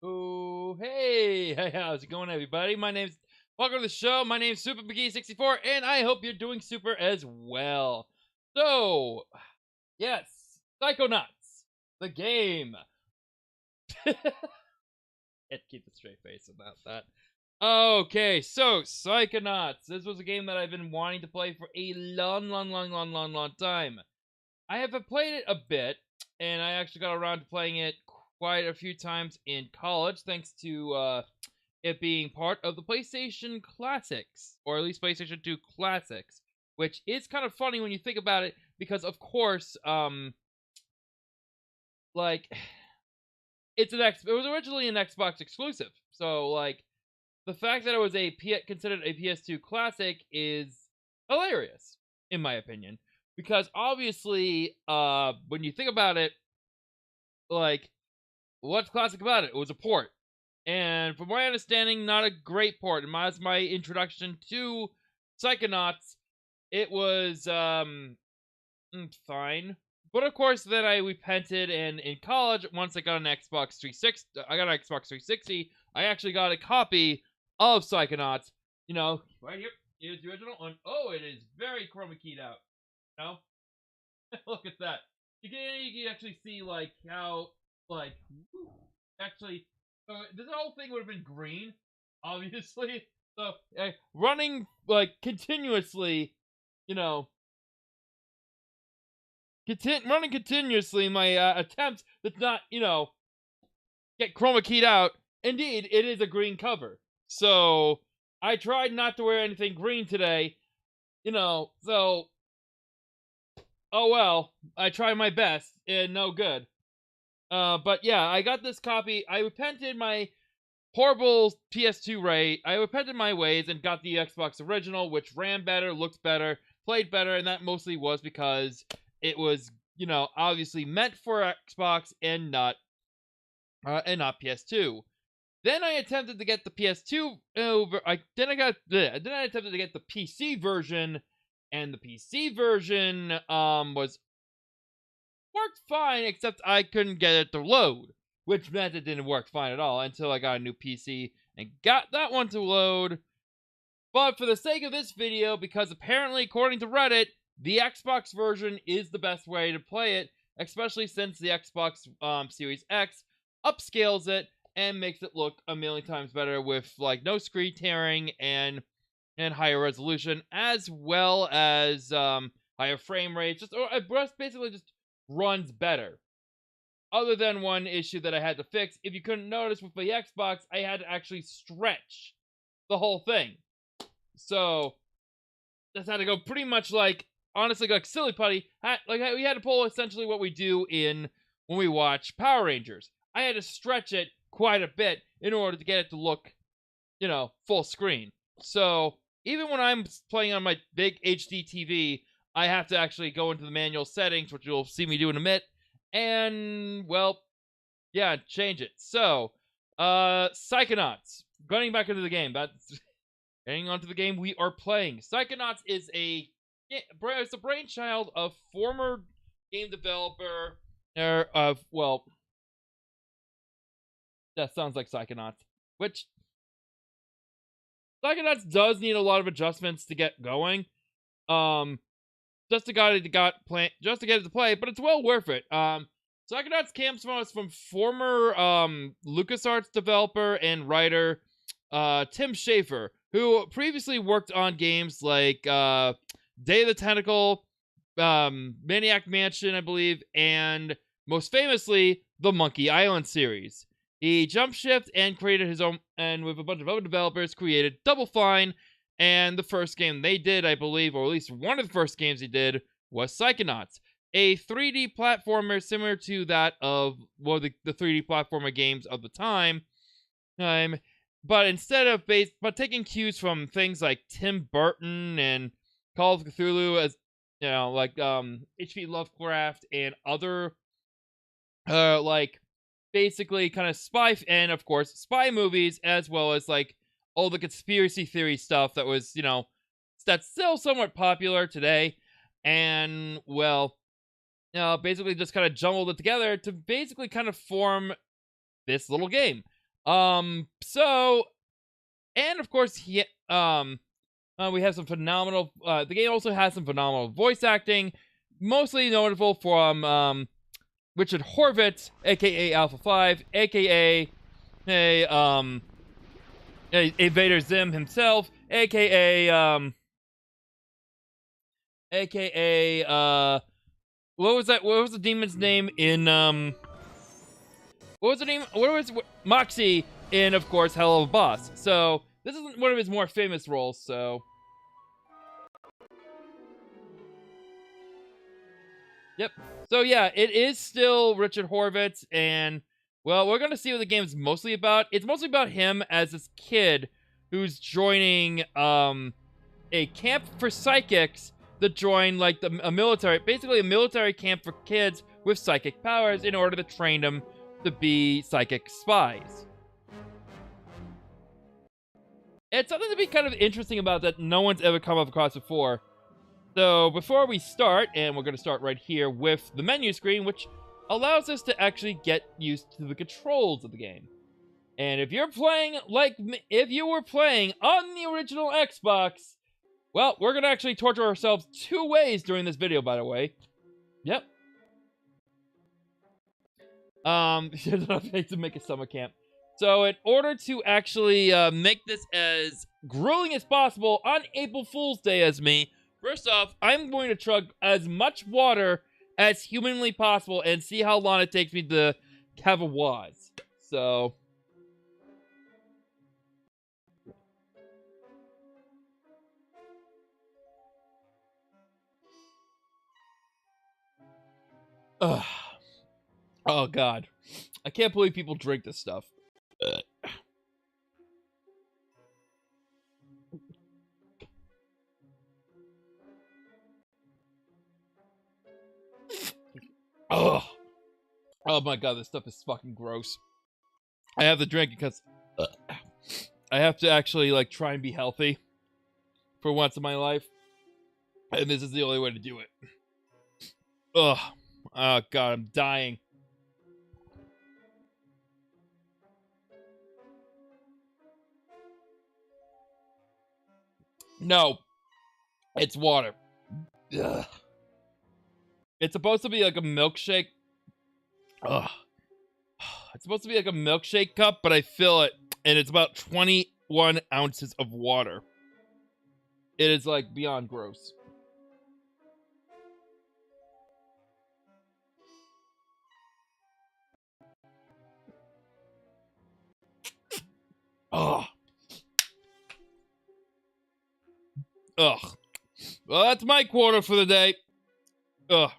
Oh, hey, hey, how's it going, everybody? Welcome to the show. My name's Super McGee's 64, and I hope you're doing super as well. So, yes, Psychonauts, the game. Had to keep a straight face about that. Okay, so Psychonauts. This was a game that I've been wanting to play for a long time. I have played it a bit, and I actually got around to playing it quite a few times in college, thanks to it being part of the PlayStation Classics, or at least PlayStation 2 Classics, which is kind of funny when you think about it, because of course, like, it was originally an Xbox exclusive, so like, the fact that it was considered a PS2 classic is hilarious, in my opinion, because obviously, when you think about it, like, what's classic about it? It was a port. And from my understanding, not a great port. And as my introduction to Psychonauts, it was fine. But of course, then I repented, and in college, once I got an Xbox 360, I actually got a copy of Psychonauts. You know, right here. Here's the original one. Oh, it is very chroma keyed out. You know? Look at that. You can actually see, like, how, like, actually, this whole thing would have been green, obviously. So, running, like, continuously, you know, running continuously, my attempts to not, get chroma keyed out. Indeed, it is a green cover. So, I tried not to wear anything green today, so, oh well, I tried my best, and no good. But yeah, I got this copy. I repented my horrible PS2 I repented my ways and got the Xbox original, which ran better, looked better, played better, and that mostly was because it was, obviously meant for Xbox and not PS2. Then I attempted to get the PS2 over. Then I attempted to get the PC version, and the PC version worked fine, except I couldn't get it to load, which meant it didn't work fine at all until I got a new PC and got that one to load. But for the sake of this video, because apparently, according to Reddit, the Xbox version is the best way to play it, especially since the Xbox Series X upscales it and makes it look a million times better with, like, no screen tearing and higher resolution, as well as higher frame rates. Basically just runs better. Other than one issue that I had to fix. If you couldn't notice, with the Xbox, I had to actually stretch the whole thing. So, that's had to go pretty much like, honestly, like silly putty. We had to pull essentially what we do when we watch Power Rangers. I had to stretch it quite a bit in order to get it to look, full screen. So, even when I'm playing on my big HD TV, I have to actually go into the manual settings, which you'll see me do in a minute, and, well, yeah, change it. So, Psychonauts. Getting back into the game. Getting onto the game we are playing. Psychonauts is it's a brainchild of former game developer, well, that sounds like Psychonauts, which Psychonauts does need a lot of adjustments to get going. Just to get it to play, but it's well worth it. Psychonauts comes from former LucasArts developer and writer Tim Schafer, who previously worked on games like Day of the Tentacle, Maniac Mansion, I believe, and most famously, the Monkey Island series. He jumped shift and created his own, and with a bunch of other developers, created Double Fine, and the first game they did, I believe, or at least one of the first games he did, was Psychonauts, a 3D platformer similar to that of, well, the 3D platformer games of the time. But instead of taking cues from things like Tim Burton and Call of Cthulhu, as like H.P. Lovecraft and other basically kind of spy, and of course spy movies, as well as like all the conspiracy theory stuff that was, that's still somewhat popular today. And, well, basically just kind of jumbled it together to basically kind of form this little game. So, and of course, we have some phenomenal, the game also has some phenomenal voice acting, mostly notable from, Richard Horvitz, aka Alpha 5, aka, Invader Zim himself, aka, what was that? What was the demon's name in, what was the name? What was Moxie in, of course, Hell of a Boss? So, this is one of his more famous roles, so. Yep. So, yeah, it is still Richard Horvitz, and, well, we're going to see what the game's mostly about. It's mostly about him as this kid who's joining, a camp for psychics that join, like, a military, basically a military camp for kids with psychic powers in order to train them to be psychic spies. It's something to be kind of interesting about that no one's ever come across before. So before we start, and we're going to start right here with the menu screen, which allows us to actually get used to the controls of the game. And if you're playing like if you were playing on the original Xbox, well, we're going to actually torture ourselves 2 ways during this video, by the way. Yep. There's enough things to make a summer camp. So in order to actually make this as grueling as possible on April Fool's Day as me, first off, I'm going to chug as much water as humanly possible and see how long it takes me to have a waz. So. Ugh. Oh, God. I can't believe people drink this stuff. Oh. Oh my God, this stuff is fucking gross. I have to drink it because I have to actually, like, try and be healthy for once in my life. And this is the only way to do it. Ugh. Oh, God, I'm dying. No. It's water. Ugh. It's supposed to be like a milkshake. Ugh. It's supposed to be like a milkshake cup, but I fill it, and it's about 21 ounces of water. It is, like, beyond gross. Ugh. Ugh. Well, that's my quota for the day. Ugh.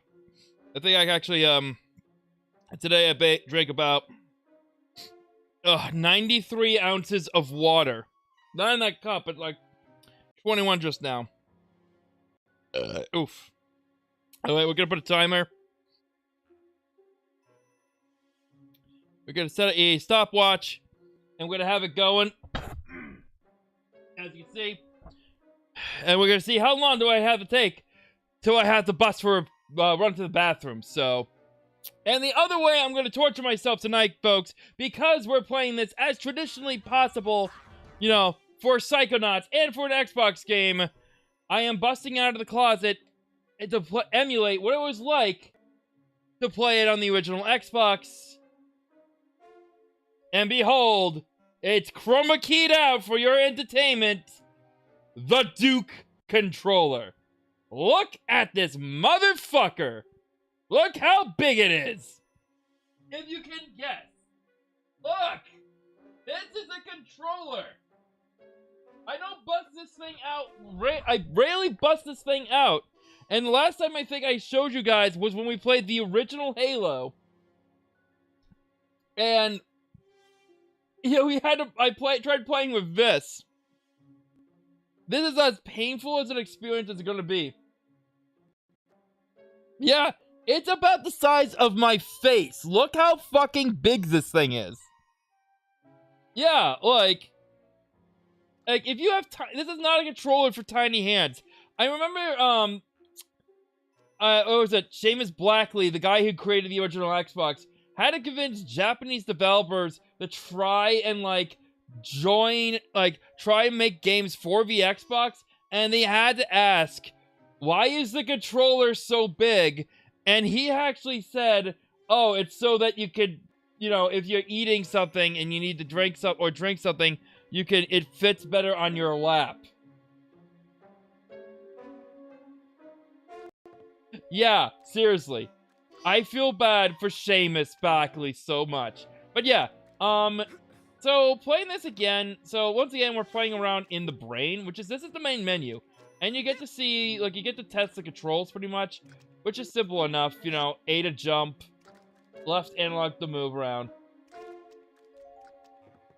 I think I actually, today I drank about 93 ounces of water. Not in that cup, but like 21 just now. Oof. Alright, we're gonna put a timer. We're gonna set a stopwatch, and we're gonna have it going. As you can see. And we're gonna see how long do I have to take till I have to bust for run to the bathroom. So, and the other way I'm gonna torture myself tonight, folks, because we're playing this as traditionally possible, you know, for Psychonauts and for an Xbox game. I am busting out of the closet to emulate what it was like to play it on the original Xbox. And behold, it's chroma keyed out for your entertainment. The Duke controller. Look at this motherfucker. Look how big it is. If you can guess. Look. This is a controller. I don't bust this thing out. I rarely bust this thing out. And the last time I think I showed you guys was when we played the original Halo. And, you know, we had to, tried playing with this. This is as painful as an experience as it's gonna be. Yeah, it's about the size of my face. Look how fucking big this thing is. Yeah, like if you have this is not a controller for tiny hands. I remember, what was it? Seamus Blackley, the guy who created the original Xbox, had to convince Japanese developers to try and, like, try and make games for the Xbox, and they had to ask, why is the controller so big? And he actually said, oh, it's so that you could, you know, if you're eating something and you need to drink something, it fits better on your lap. Yeah, seriously. I feel bad for Seamus Backley so much. But yeah, so playing this again, so once again, we're playing around in the brain, this is the main menu. And you get to see, like, you get to test the controls pretty much, which is simple enough, you know, A to jump, left analog to move around.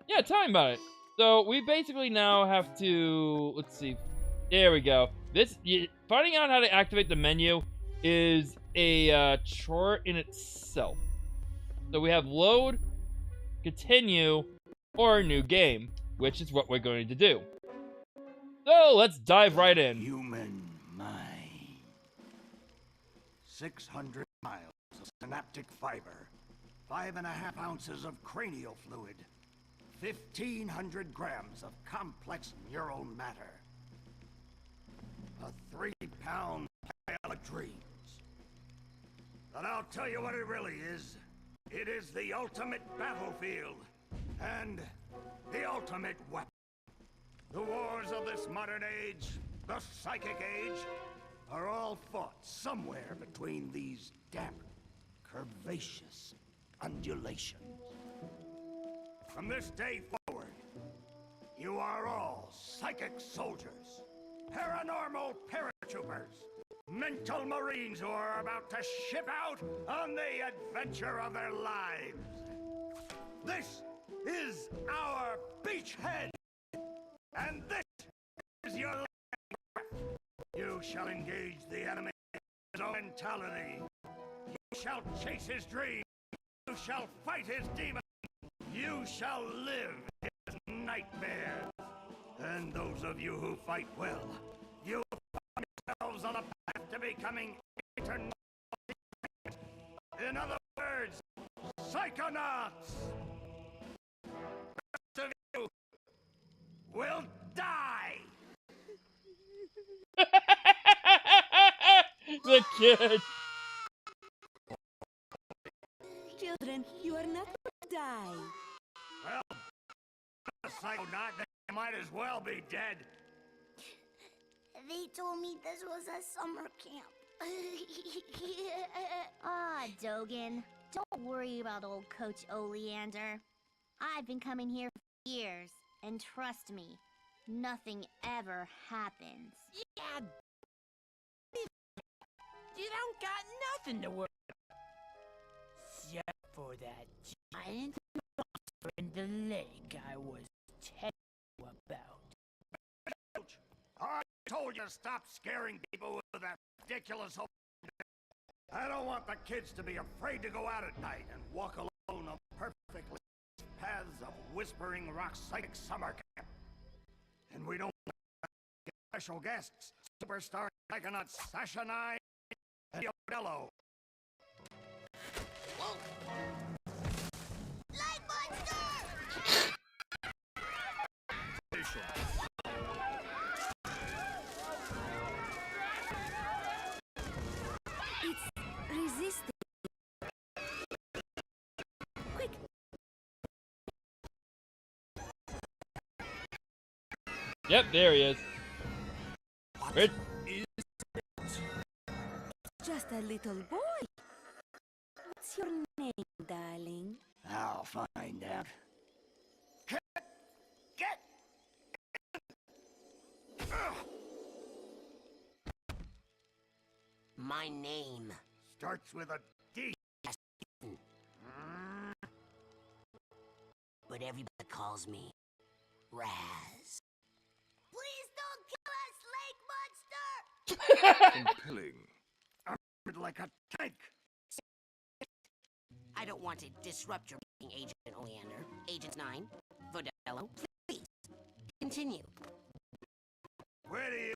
Yeah, tell me about it. So we basically now have to, let's see, there we go. Finding out how to activate the menu is a chore in itself. So we have load, continue, or new game, which is what we're going to do. So let's dive right in. Human mind. 600 miles of synaptic fiber, 5.5 ounces of cranial fluid, 1,500 grams of complex neural matter, a 3-pound pile of dreams. But I'll tell you what it really is. It is the ultimate battlefield, and the ultimate weapon. The wars of this modern age, the psychic age, are all fought somewhere between these damp, curvaceous undulations. From this day forward, you are all psychic soldiers, paranormal paratroopers, mental marines who are about to ship out on the adventure of their lives. This is our beachhead, and this is your land. You shall engage the enemy with his own mentality. You shall chase his dreams. You shall fight his demons. You shall live his nightmares. And those of you who fight well, you'll find yourselves on a path to becoming eternal. In other words, Psychonauts. The rest of you will die. The kid. Children, you are not going to die. Well, a Psychonaut, they might as well be dead. They told me this was a summer camp. Ah, Dogen. Don't worry about old Coach Oleander. I've been coming here for years, and trust me, nothing ever happens. Yeah. You don't got nothing to worry about. Except for that giant monster in the lake I was telling you about. Coach, I told you to stop scaring people with that ridiculous hope. I don't want the kids to be afraid to go out at night and walk alone on perfectly paths of Whispering Rock Psychic Summer Camp. And we don't get special guests, superstar Psychonauts Sasha 9 and Yodello. Light monster! It's resisting. Quick! Yep, there he is. Rich. Just a little boy. What's your name, darling? I'll find out. Get! My name. Starts with a D. But everybody calls me Raz. Please don't kill us, lake monster! Compelling. Armored like a tank. I don't want to disrupt your meeting, Agent Oleander. Agent 9, Vodello, please, continue. Where do you...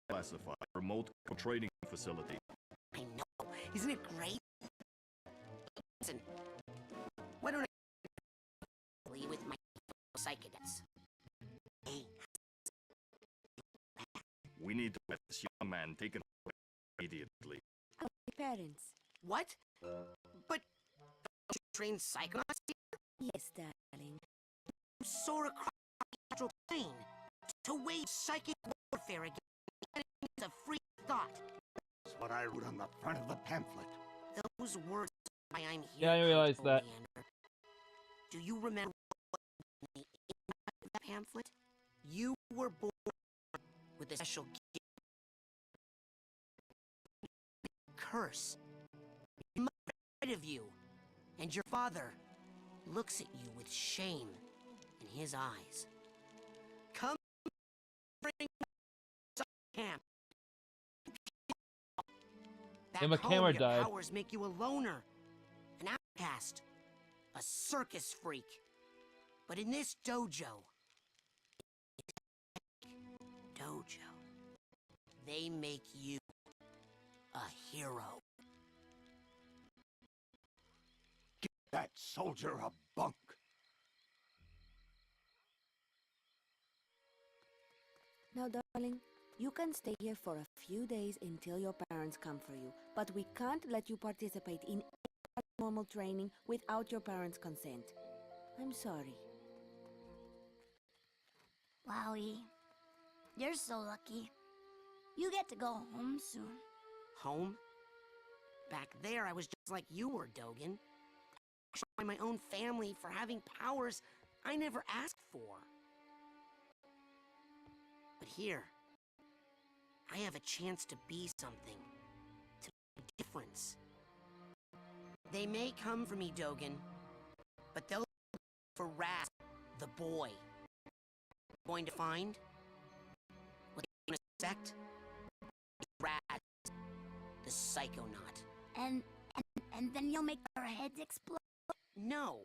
Classified remote trading facility. I know, Isn't it great? Listen, why don't I leave with my Psychonauts? Hey, We need to have this young man taken away immediately. Parents. what? But don't you train Psychonauts here? Yes, darling. You soar across the astral plane to wage psychic warfare against the enemy is a free thought. That's what I wrote on the front of the pamphlet. Those words are why I'm here. Yeah, I realized that. Oleander. Do you remember what the impact of that pamphlet? You were born with a special gift. Curse. Your mother is afraid of you, and your father looks at you with shame in his eyes. Come, bring camp. Back Yeah, my home, camera your died. powers make you a loner, an outcast, a circus freak. But in this dojo, they make you a hero. Give that soldier a bunk. Now, darling, you can stay here for a few days until your parents come for you, but we can't let you participate in any normal training without your parents' consent. I'm sorry. Wowie. You're so lucky. You get to go home soon. Home? Back there, I was just like you were, Dogen. By my own family for having powers I never asked for. But here, I have a chance to be something, to make a difference. They may come for me, Dogen, but they'll look for Raz, the boy. Going to find what they want to sect? Raz, the Psychonaut. And then you'll make our heads explode? No.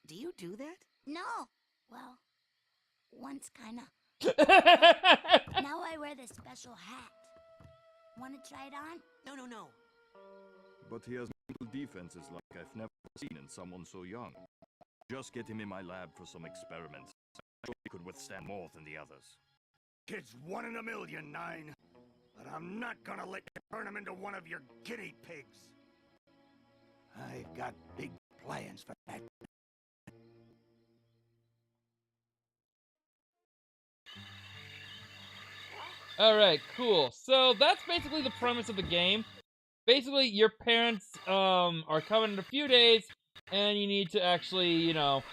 Do you do that? No. Well, once kinda. Now I wear this special hat. Wanna try it on? No. But he has mental defenses like I've never seen in someone so young. Just get him in my lab for some experiments. I'm sure he could withstand more than the others. Kid's 1 in a million, Nine. But I'm not gonna let you turn him into one of your guinea pigs. I've got big plans for that. Alright, cool. So that's basically the premise of the game. Basically, your parents are coming in a few days, and you need to actually, you know,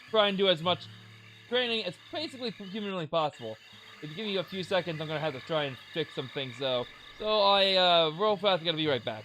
try and do as much training as basically humanly possible. If you give me a few seconds, I'm gonna have to try and fix some things though. So real fast, gotta be right back.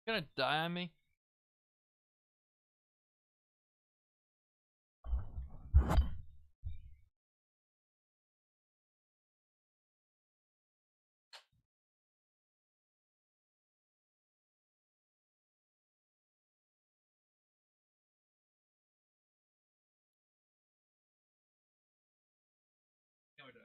Gonna die on me? No, I died.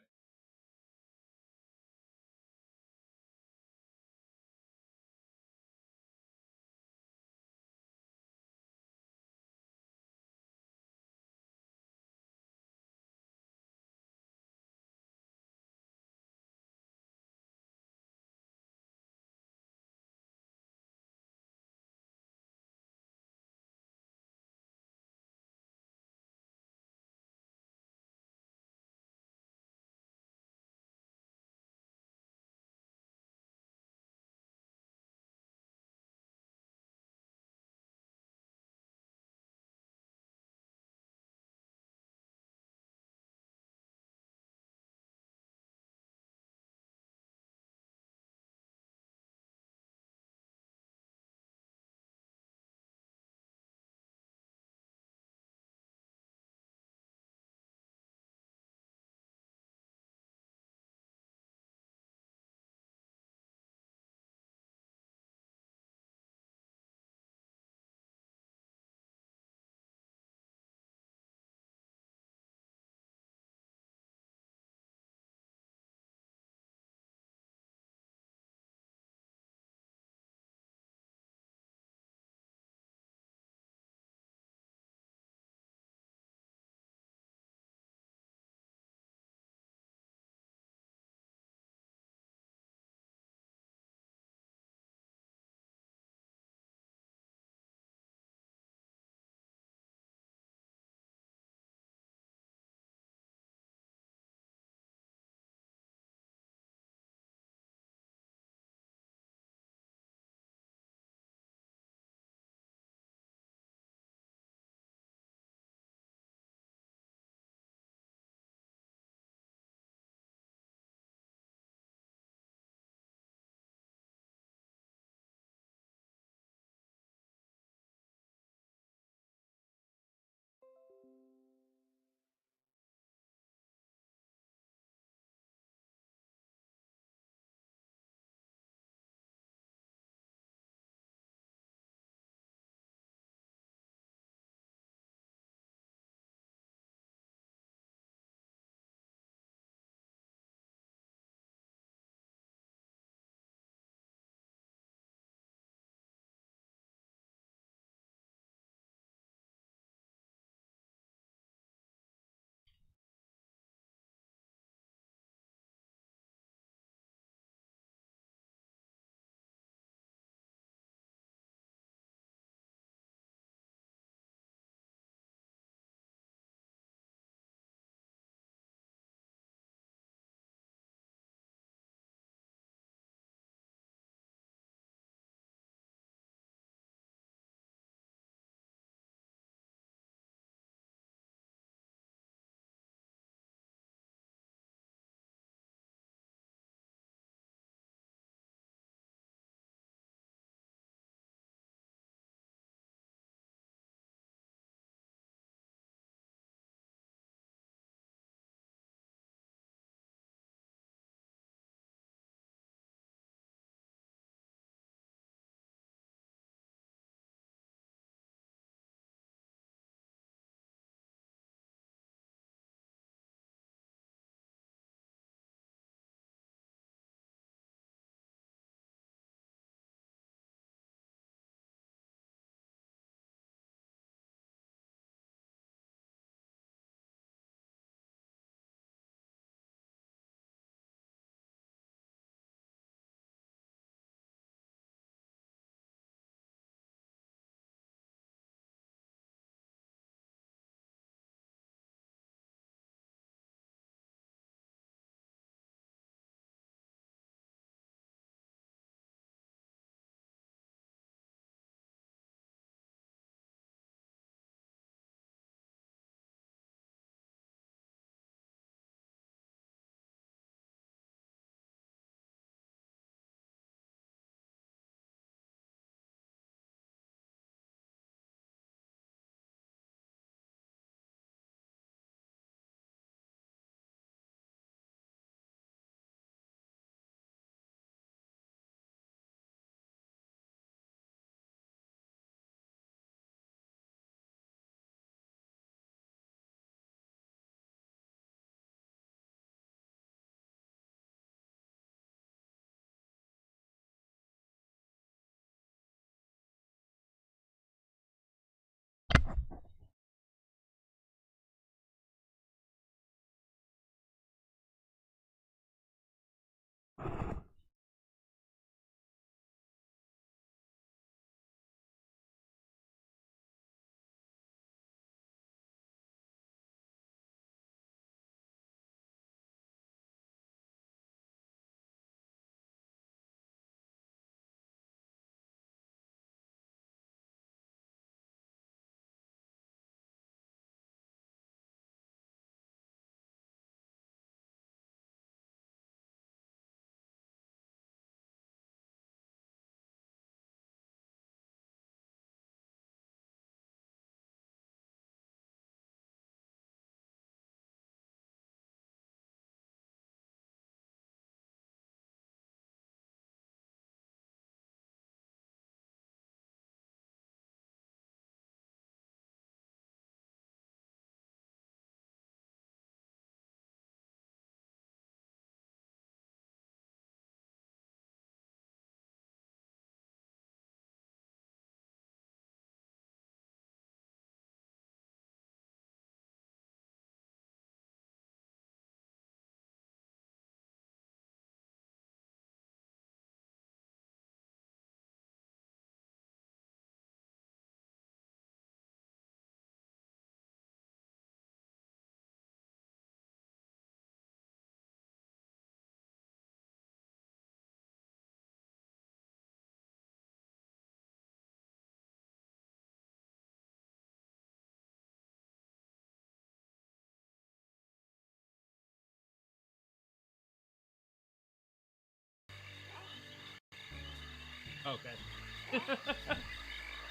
Okay.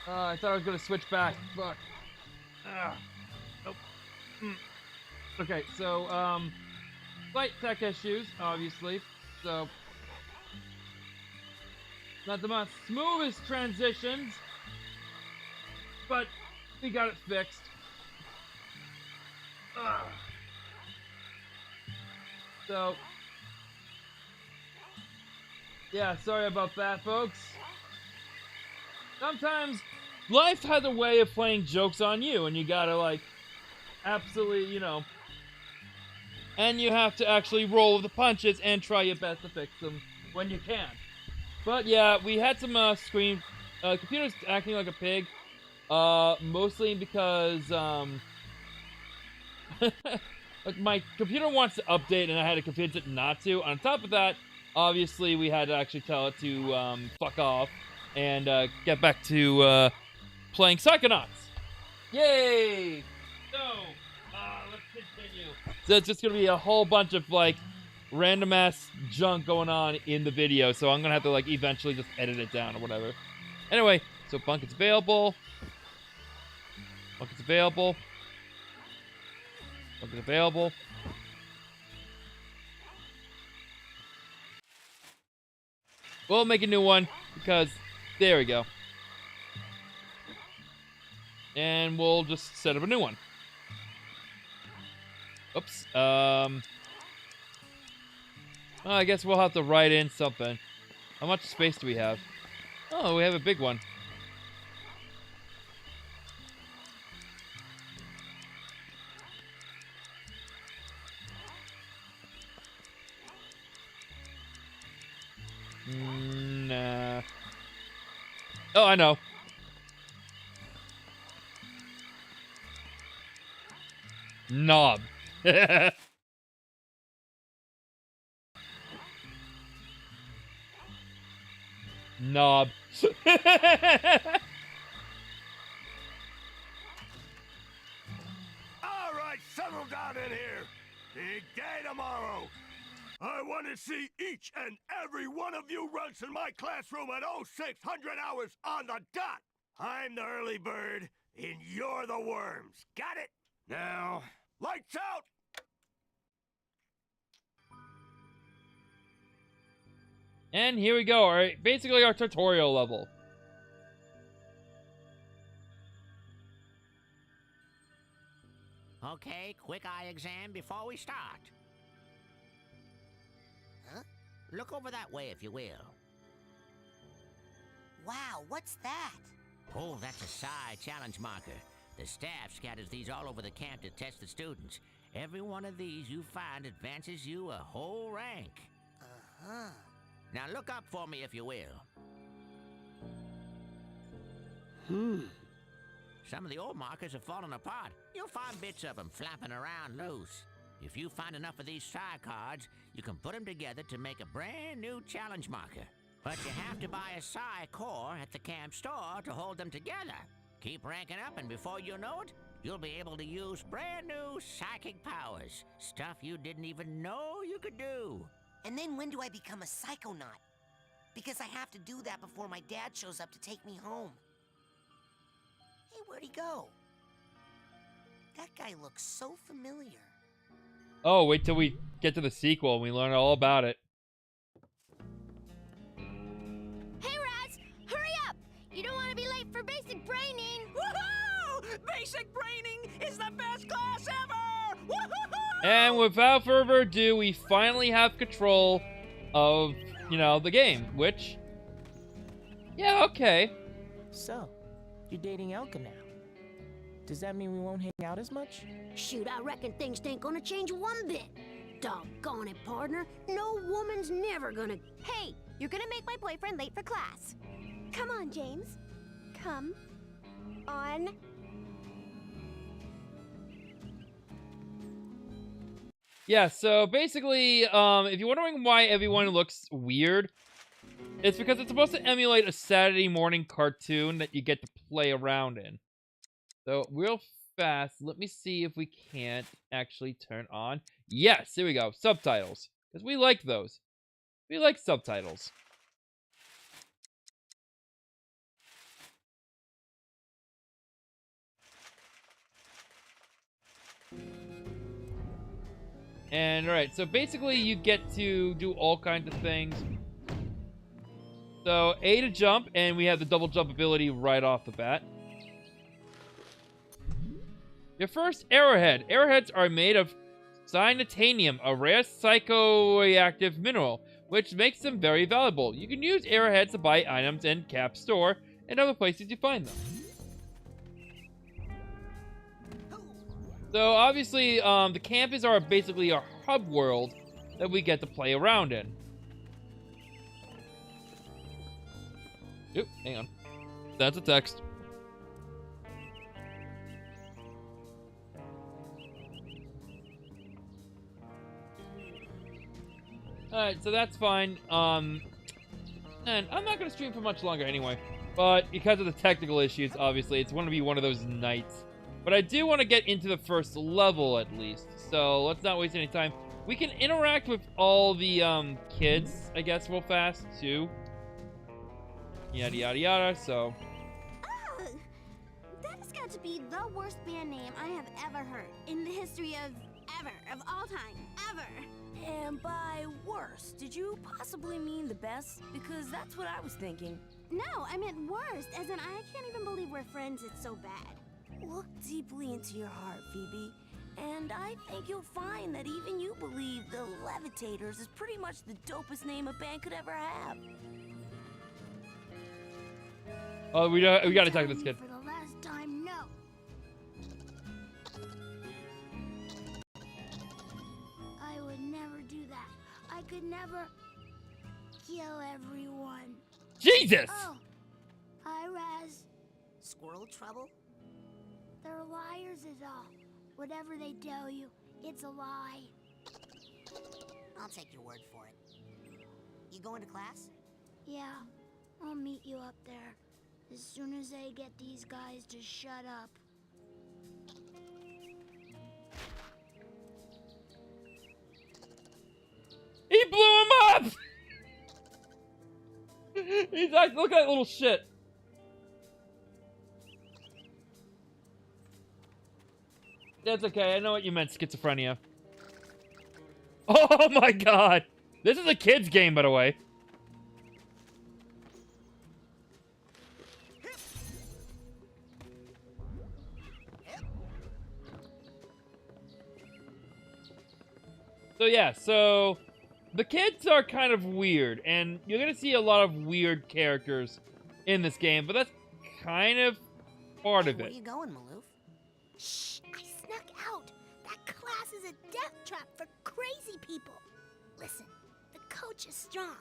I thought I was gonna switch back. Fuck. Nope. Okay, so, slight tech issues, obviously. So, not the most smoothest transitions, but we got it fixed. So, yeah, sorry about that, folks. Sometimes life has a way of playing jokes on you, and you gotta, like, absolutely, you know, and you have to actually roll with the punches and try your best to fix them when you can. But yeah, we had some computers acting like a pig, mostly because like my computer wants to update and I had to convince it not to. On top of that, obviously we had to actually tell it to fuck off and get back to playing Psychonauts. Yay! So, let's continue. So it's just gonna be a whole bunch of like random ass junk going on in the video, so I'm gonna have to like eventually just edit it down or whatever. Anyway, so Bunket's available. Bunket's available. Bunket's available. We'll make a new one because there we go. And we'll just set up a new one. Oops. Well, I guess we'll have to write in something. How much space do we have? Oh, we have a big one. Nah. Oh, I know. Knob. Knob. All right, settle down in here. Big day tomorrow. I want to see each and every one of you runts in my classroom at 0600 hours on the dot. I'm the early bird, and you're the worms. Got it? Now, lights out! And here we go. All right, basically our tutorial level. Okay, quick eye exam before we start. Huh? Look over that way, if you will. Wow, what's that? Oh, that's a psi challenge marker. The staff scatters these all over the camp to test the students. Every one of these you find advances you a whole rank. Uh-huh. Now look up for me, if you will. Some of the old markers have fallen apart. You'll find bits of them flapping around loose. If you find enough of these psi cards, you can put them together to make a brand new challenge marker. But you have to buy a psi core at the camp store to hold them together. Keep ranking up, and before you know it, you'll be able to use brand new psychic powers. Stuff you didn't even know you could do. And then when do I become a psychonaut? Because I have to do that before my dad shows up to take me home. Hey, where'd he go? That guy looks so familiar. Oh, wait till we get to the sequel and we learn all about it. Hey, Raz! Hurry up! You don't want to be late for basic braining! Woohoo! Basic braining is the best class ever! Woohoo! And without further ado, we finally have control of, the game, which... Yeah, okay. So, you're dating Elka now. Does that mean we won't hang out as much? Shoot, I reckon things ain't gonna change one bit. Doggone it, partner. No woman's never gonna... Hey, you're gonna make my boyfriend late for class. Come on, James. Come on. Yeah, so basically, if you're wondering why everyone looks weird, it's because it's supposed to emulate a Saturday morning cartoon that you get to play around in. So, real fast, let me see if we can't actually turn on. Yes, here we go. Subtitles. Because we like those. We like subtitles. And alright, so basically you get to do all kinds of things. So A to jump, and we have the double jump ability right off the bat. Your first arrowhead. Arrowheads are made of cyanotanium, a rare psychoactive mineral, which makes them very valuable. You can use arrowheads to buy items in Cap Store and other places you find them. So obviously, the campus are basically our hub world that we get to play around in. Oop, hang on. That's a text. Alright, so that's fine. And I'm not gonna stream for much longer anyway. But because of the technical issues, obviously, it's gonna be one of those nights. But I do want to get into the first level at least. So let's not waste any time. We can interact with all the kids, I guess, real fast too. Yada yada yada, so. That has got to be the worst band name I have ever heard in the history of all time, ever. And by worst, did you possibly mean the best? Because that's what I was thinking. No, I meant worst, as in I can't even believe we're friends, it's so bad. Look deeply into your heart, Phoebe. And I think you'll find that even you believe the Levitators is pretty much the dopest name a band could ever have. Oh, we gotta talk to this kid. For the last time, no. I would never do that. I could never kill everyone. Jesus! Oh, hi, Raz. Squirrel trouble? They're liars is all. Whatever they tell you, it's a lie. I'll take your word for it. You going to class? Yeah, I'll meet you up there. As soon as I get these guys to shut up. He blew him up! He's like, look at that little shit. That's okay, I know what you meant, schizophrenia. Oh my god! This is a kid's game, by the way. So yeah, so the kids are kind of weird, and you're gonna see a lot of weird characters in this game, but that's kind of part of Where it. are you going, Maloof? Shh, I snuck out. That class is a death trap for crazy people. Listen, the coach is strong.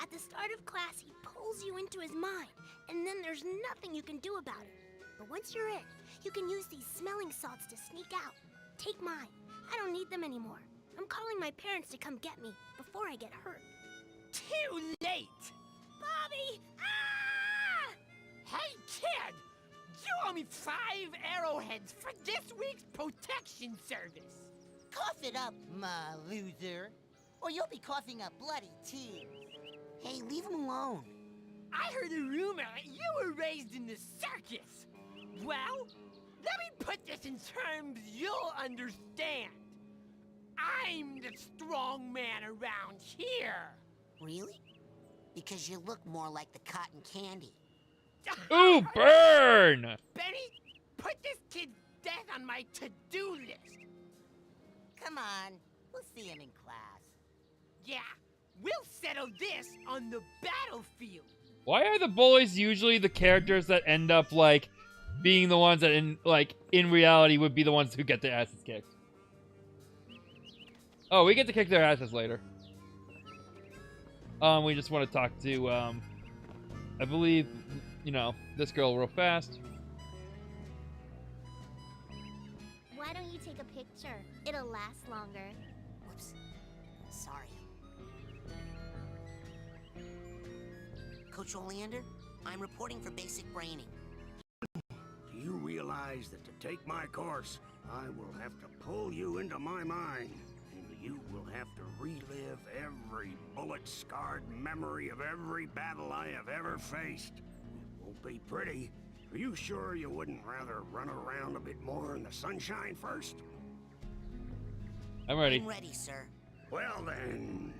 At the start of class, he pulls you into his mind, and then there's nothing you can do about it. But once you're in, you can use these smelling salts to sneak out. Take mine. I don't need them anymore. I'm calling my parents to come get me before I get hurt. Too late! Bobby! Ah! Hey, kid! You owe me 5 arrowheads for this week's protection service. Cough it up, my loser. Or you'll be coughing up bloody tears. Hey, leave him alone. I heard a rumor you were raised in the circus. Well, let me put this in terms you'll understand. I'm the strong man around here. Really? Because you look more like the cotton candy. Ooh, burn! Benny, put this kid's death on my to-do list. Come on, we'll see him in class. Yeah, we'll settle this on the battlefield. Why are the bullies usually the characters that end up, like, being the ones that, in reality, would be the ones who get their asses kicked? Oh, we get to kick their asses later. We just want to talk to, I believe, you know, this girl real fast. Why don't you take a picture? It'll last longer. Whoops. Sorry. Coach Oleander, I'm reporting for basic braining. Do you realize that to take my course, I will have to pull you into my mind? And you will have to relive every bullet-scarred memory of every battle I have ever faced. It won't be pretty. Are you sure you wouldn't rather run around a bit more in the sunshine first? I'm ready. I'm ready, sir. Well then.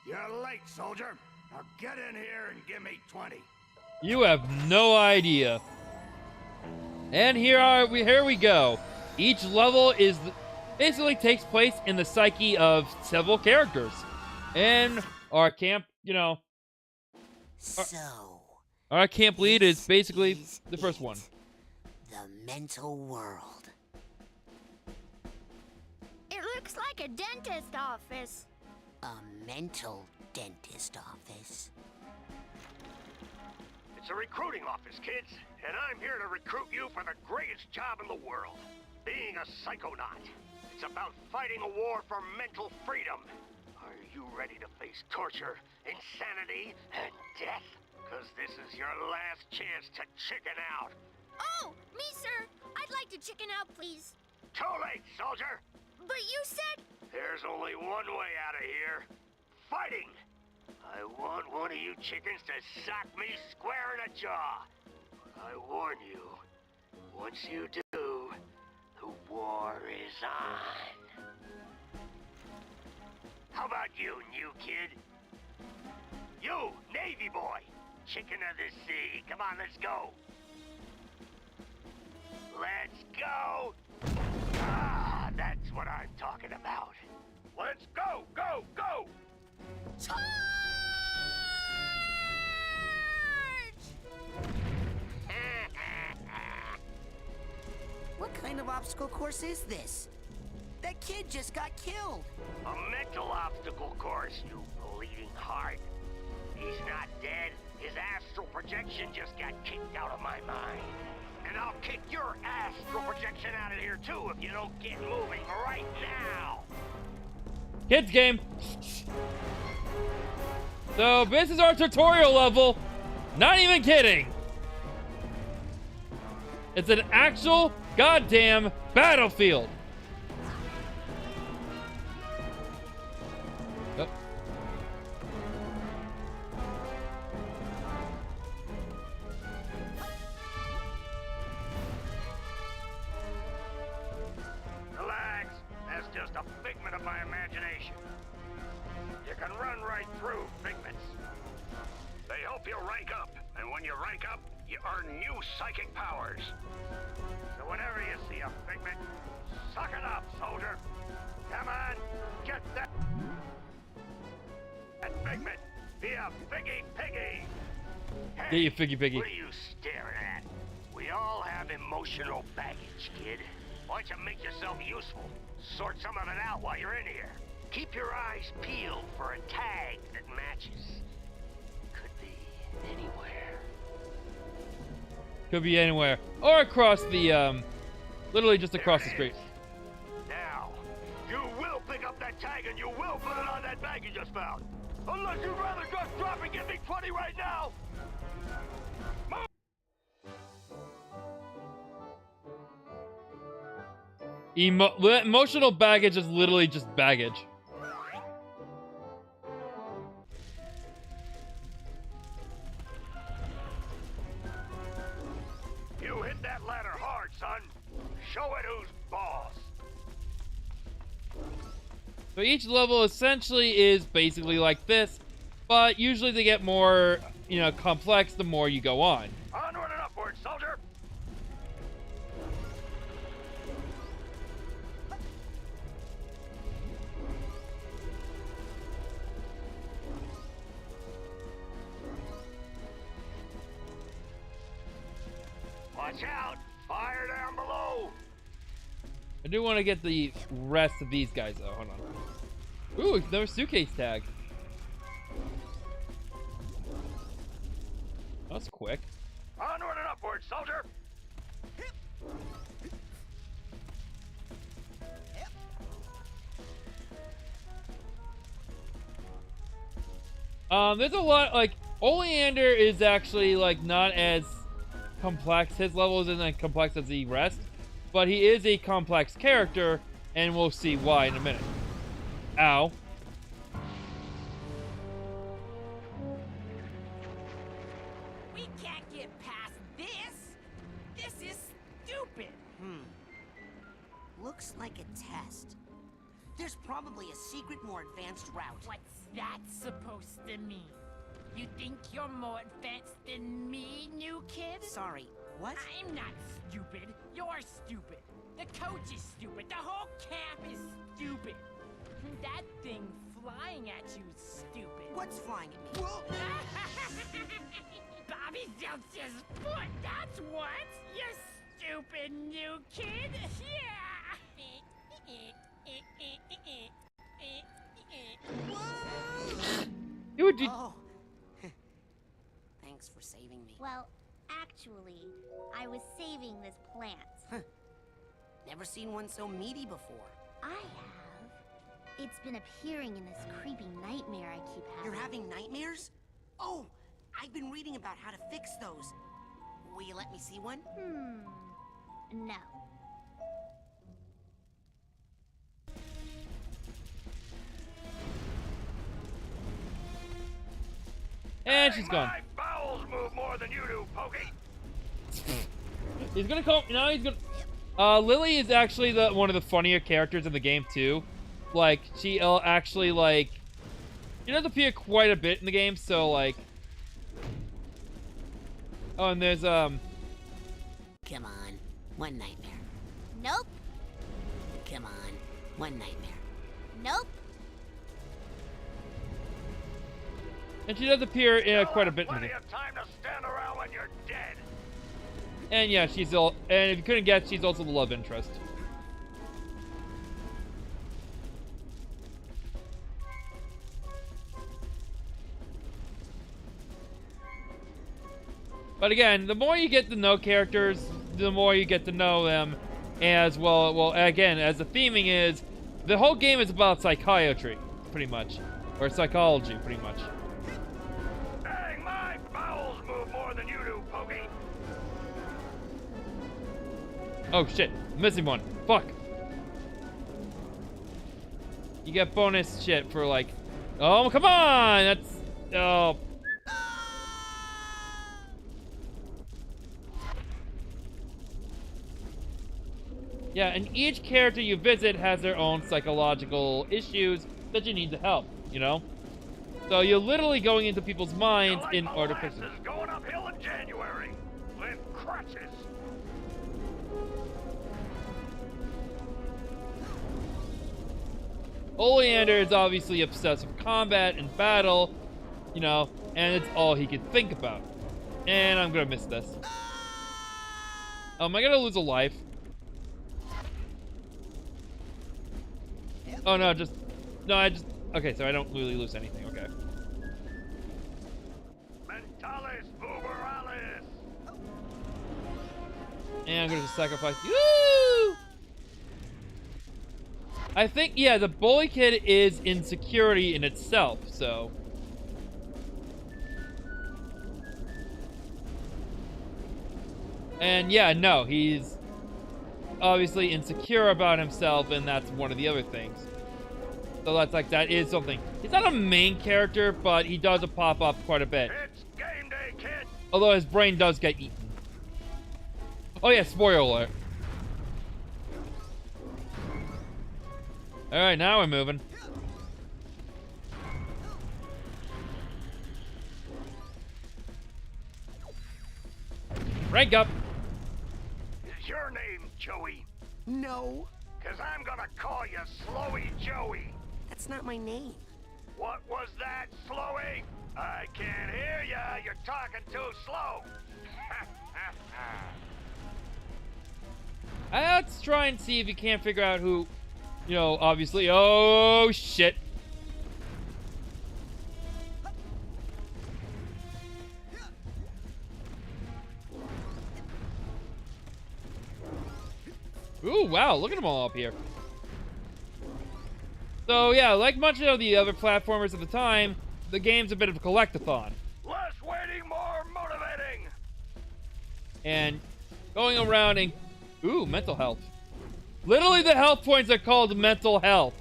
You're late, soldier. Now get in here and give me 20. You have no idea. And here we go. Each level is basically takes place in the psyche of several characters. And our camp, So, our camp lead is this basically is the first one. the mental world. It looks like a dentist office. A mental dentist office. It's a recruiting office, kids, and I'm here to recruit you for the greatest job in the world, being a psychonaut. It's about fighting a war for mental freedom. Are you ready to face torture, insanity, and death? Because this is your last chance to chicken out. Oh, me, sir. I'd like to chicken out, please. Too late, soldier. But you said... There's only one way out of here. Fighting. I want one of you chickens to sock me square in the jaw. I warn you, once you do, the war is on. How about you, new kid? You, Navy boy, chicken of the sea. Come on, let's go. Let's go. Ah, that's what I'm talking about. Let's go, go, go! What kind of obstacle course is this? That kid just got killed. A mental obstacle course, you bleeding heart. He's not dead. His astral projection just got kicked out of my mind. And I'll kick your astral projection out of here too if you don't get moving right now. Kids game. So this is our tutorial level. Not even kidding. It's an actual goddamn battlefield. Oh. Relax. That's just a figment of my imagination. You can run right through figments. They help you rank up, and when you rank up, you earn new psychic powers. So whenever you see a figment, suck it up, soldier. Come on, get that figment. Be a figgy piggy. Hey, Get you figgy piggy. what are you staring at? We all have emotional baggage, kid. Why don't you make yourself useful? Sort some of it out while you're in here. Keep your eyes peeled for a tag that matches. Could be anywhere. Could be anywhere. Or across the, literally just across the street. Now, you will pick up that tag and you will put it on that bag you just found. Unless you'd rather just drop and give me 20 right now. Emotional baggage is literally just baggage. You hit that ladder hard, son. Show it who's boss. So each level essentially is basically like this, but usually they get more, complex the more you go on. Onward and upward, soldier. Watch out! Fire down below! I do want to get the rest of these guys though. Hold on. Ooh, another suitcase tag. That's quick. Onward and upward, soldier! There's a lot, like, Oleander is actually, like, not as complex. His level isn't as complex as the rest, but he is a complex character, and we'll see why in a minute. Ow. We can't get past this. This is stupid. Looks like a test. There's probably a secret, more advanced route. What's that supposed to mean? You think you're more advanced than me, new kid? Sorry, what? I'm not stupid. You're stupid. The coach is stupid. The whole camp is stupid. That thing flying at you is stupid. What's flying at me? Bobby Zeltz's foot, that's what! You stupid new kid! Yeah! You would do. Oh. Thanks for saving me. Well, actually, I was saving this plant. Never seen one so meaty before. I have. It's been appearing in this creepy nightmare I keep having. You're having nightmares? Oh, I've been reading about how to fix those. Will you let me see one? No. And she's gone. My bowels move more than you do, Pokey. He's gonna call. No, he's gonna. Lily is actually one of the funnier characters in the game too. Like she'll actually like. She does appear quite a bit in the game, so like. Oh, and there's Come on, one nightmare. Nope. Come on, one nightmare. Nope. and she does appear quite a bit in the game. Plenty of time to stand around when you're dead. And yeah, she's all. And if you couldn't guess, she's also the love interest. But again, the more you get to know characters, the more you get to know them as well. Well, again, as the theming is, the whole game is about psychiatry, pretty much. Or psychology, pretty much. Dang, my bowels move more than you do, Pokey. Oh shit, missing one. Fuck. You get bonus shit for like... Oh, come on! That's... Oh... Yeah, and each character you visit has their own psychological issues that you need to help, you know? So you're literally going into people's minds in order to fix it. Molasses going uphill in January with crutches. Oleander is obviously obsessed with combat and battle, you know, and it's all he could think about. And I'm gonna miss this. Am I gonna lose a life? Oh no, just... No, I just... Okay, so I don't really lose anything, okay. Mentalis uberalis. And I'm gonna just sacrifice... Woo! I think, yeah, the bully kid is insecurity in itself, so... And yeah, no, he's obviously insecure about himself, and that's one of the other things. So that's like, that is something. He's not a main character, but he does pop up quite a bit. It's game day, kid. Although his brain does get eaten. Oh yeah, spoiler alert. Alright, now we're moving. Rank up. Is your name Joey? No, 'Cause I'm gonna call you Slowy Joey. that's not my name. What was that, Slowy? I can't hear ya. You're talking too slow. Let's try and see if you can't figure out who, you know, obviously. Oh, shit. Ooh, wow, look at them all up here. So, yeah, like much of the other platformers at the time, the game's a bit of a collectathon. Less waiting, more motivating. And going around and... Ooh, mental health. Literally the health points are called mental health.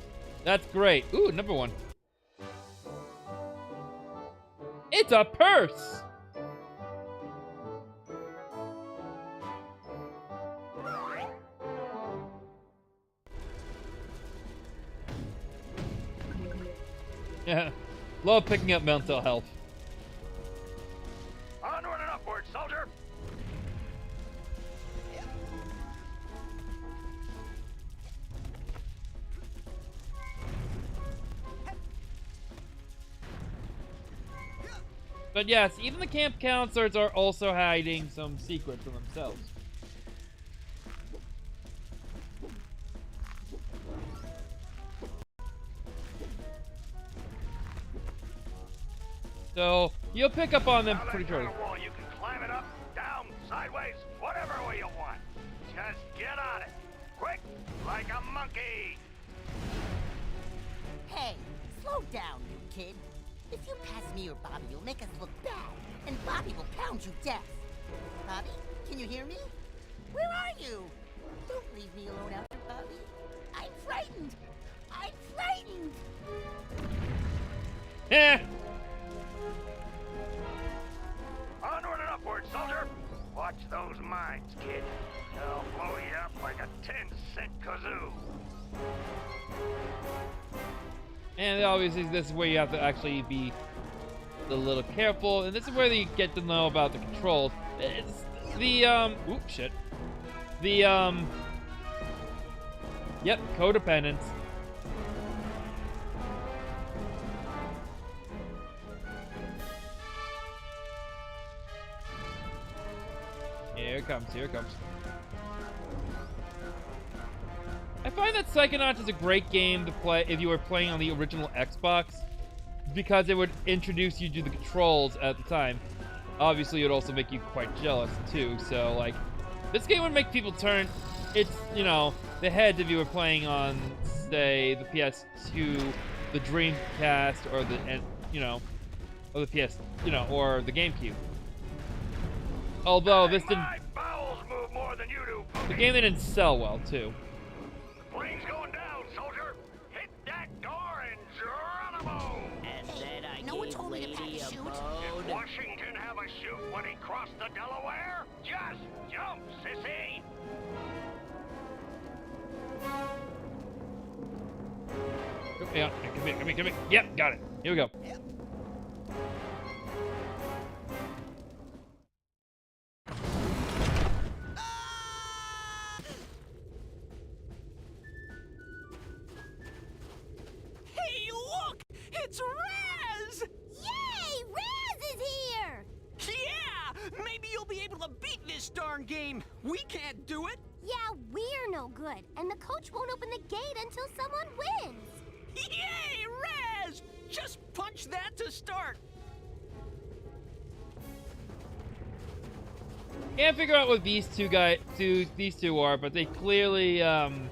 That's great. Ooh, number one. It's a purse! Yeah. Love picking up mental health. Onward and upward, soldier! But yes, even the camp counselors are also hiding some secrets from themselves. So, you'll pick up on them Now pretty that's on shortly. a wall. You can climb it up, down, sideways, whatever way you want. Just get on it. Quick, like a monkey. Hey, slow down, you kid. If you pass me or Bobby, you'll make us look bad, and Bobby will pound you deaf. Bobby, can you hear me? Where are you? Don't leave me alone after Bobby. I'm frightened. I'm frightened. Eh! Onward and upward, soldier. Watch those mines, kid. They'll blow you up like a 10-cent kazoo. And obviously, this is where you have to actually be a little careful. And this is where you get to know about the controls. It's the, oops, shit. The, yep, codependence. Here it comes, here it comes. I find that Psychonauts is a great game to play if you were playing on the original Xbox, because it would introduce you to the controls at the time. Obviously, it would also make you quite jealous, too, so, like, this game would make people turn its, you know, the heads if you were playing on, say, the PS2, the Dreamcast, or the, you know, or the PS, you know, or the GameCube. Although this didn't, My bowels move more than you do. the game didn't sell well, too. Plane's going down, soldier. Hit that door and Geronimo. And then I no one gave told me to pack Lady a a chute. bone. Did Washington have a chute when he crossed the Delaware? Just jump, sissy. Yeah, come here. Yep, got it. Here we go. Hey, look! It's Raz! Yay! Raz is here! Yeah! Maybe you'll be able to beat this darn game. We can't do it. Yeah, we're no good, and the coach won't open the gate until someone wins. Yay, Raz! Just punch that to start. Can't figure out what these two are, but they clearly and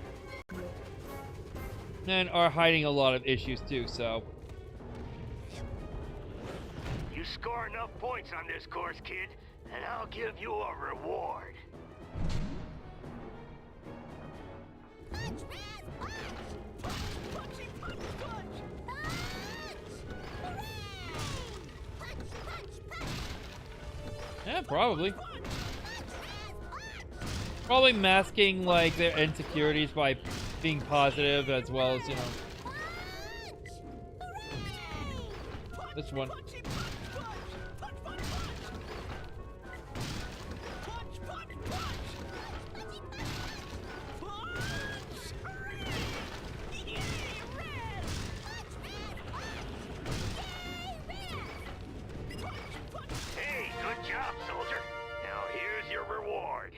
are hiding a lot of issues too. So You score enough points on this course, kid, and I'll give you a reward. Punch, Raz! Punch! Punchy, punch, punch! Punch! Hooray! Punch, punch, punch! yeah, probably. Punch, Raz! Punch! Probably masking like their insecurities by being positive, as well as, you know, Punch! Hooray! this one. Punchy, punch, punch! Punch, punch, punch! Punch, punch, punch! Punch! Hooray! Yay, Raz! Punch, punch! Hey, good job, soldier. Now here's your reward.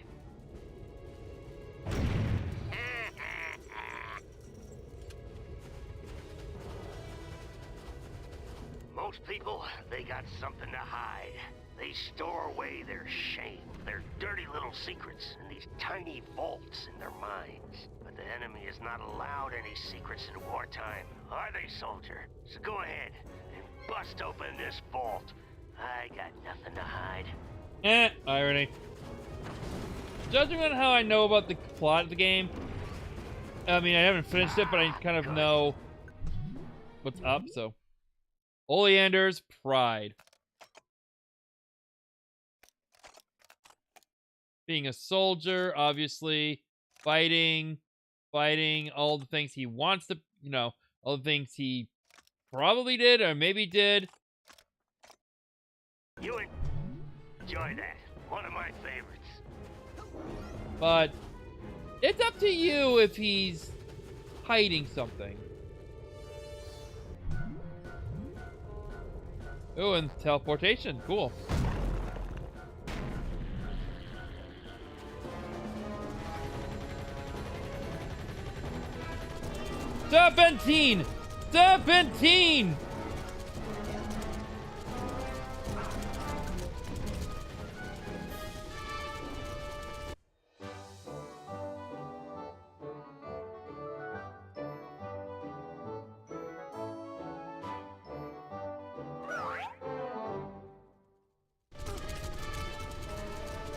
Most people, they got something to hide. They store away their shame, their dirty little secrets in these tiny vaults in their minds. But the enemy is not allowed any secrets in wartime, are they, soldier? So go ahead and bust open this vault. I got nothing to hide. Irony. Judging on how I know about the plot of the game, I mean, I haven't finished it, but I kind of know what's up, so. Oleander's Pride. Being a soldier, obviously, fighting all the things he wants to, you know, all the things he probably did, or maybe did. You enjoy that. One of my favorites. But it's up to you if he's hiding something. Oh, and teleportation. Cool. Serpentine! Serpentine!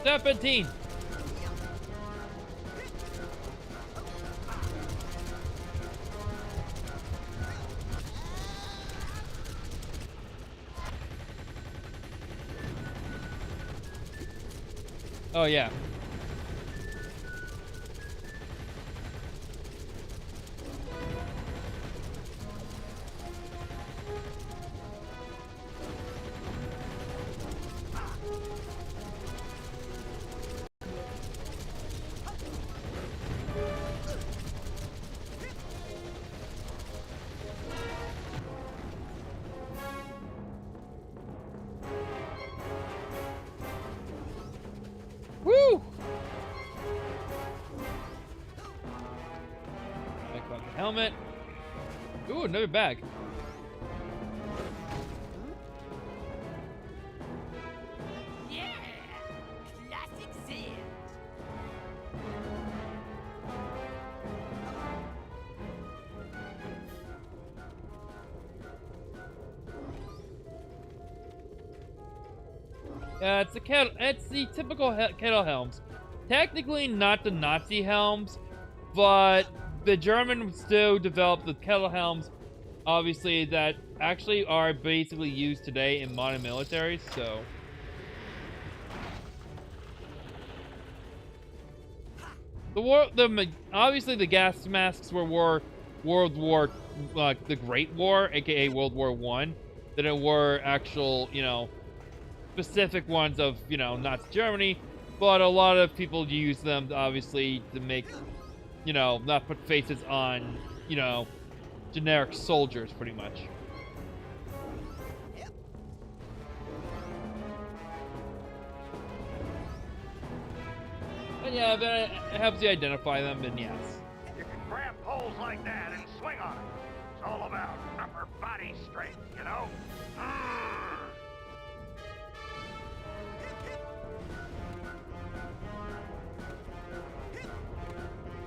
Serpentine! Oh, yeah. Woo! Back on the helmet. Ooh, another bag. Yeah! Classic Zen! It's the it's the typical kettle helms. Technically not the Nazi helms, but the Germans still developed the kettle helms, obviously, that actually are basically used today in modern militaries, so. Obviously the gas masks were World War, the Great War, aka World War I, than it were actual, you know, specific ones of, you know, Nazi Germany, but a lot of people use them, obviously, to make, you know, not put faces on, you know, generic soldiers, pretty much. And yeah, that helps you identify them, and yes. You can grab poles like that and swing on them. It's all about upper body strength, you know?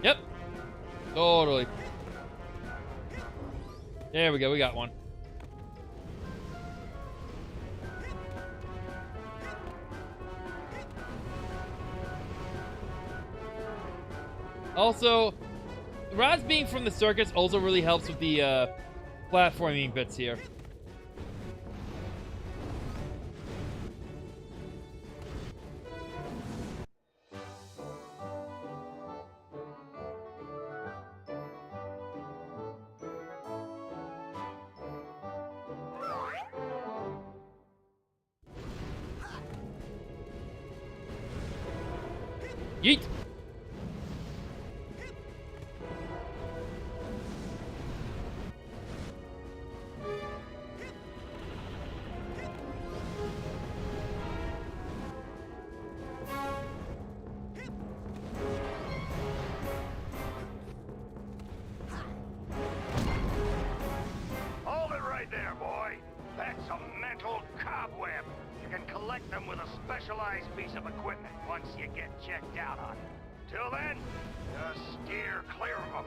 Yep. Totally. There we go, we got one. Also, Raz being from the circus also really helps with the platforming bits here. Yeet! Hold it right there, boy. That's a mental cobweb. You can collect them with a specialized piece of equipment once you get checked out on it. Till then, just steer clear of them.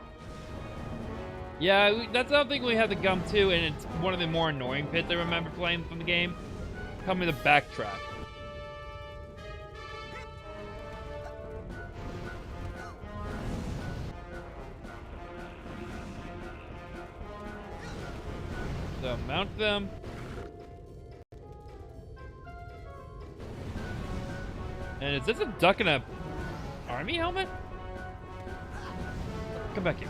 Yeah, that's something we have to come to, and it's one of the more annoying pits I remember playing from the game. Coming to backtrack. So, mount them. And is this a duck in a army helmet? Come back here.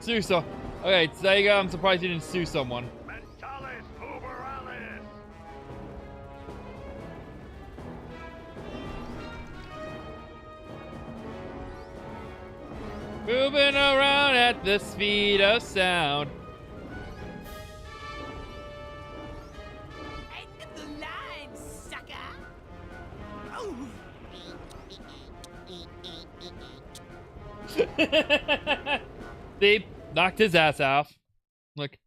Sue so. Okay, Sega, I'm surprised you didn't sue someone. Mentalis uberalis. Moving around at the speed of sound. End of the line, sucker! Oh. They knocked his ass off. Look.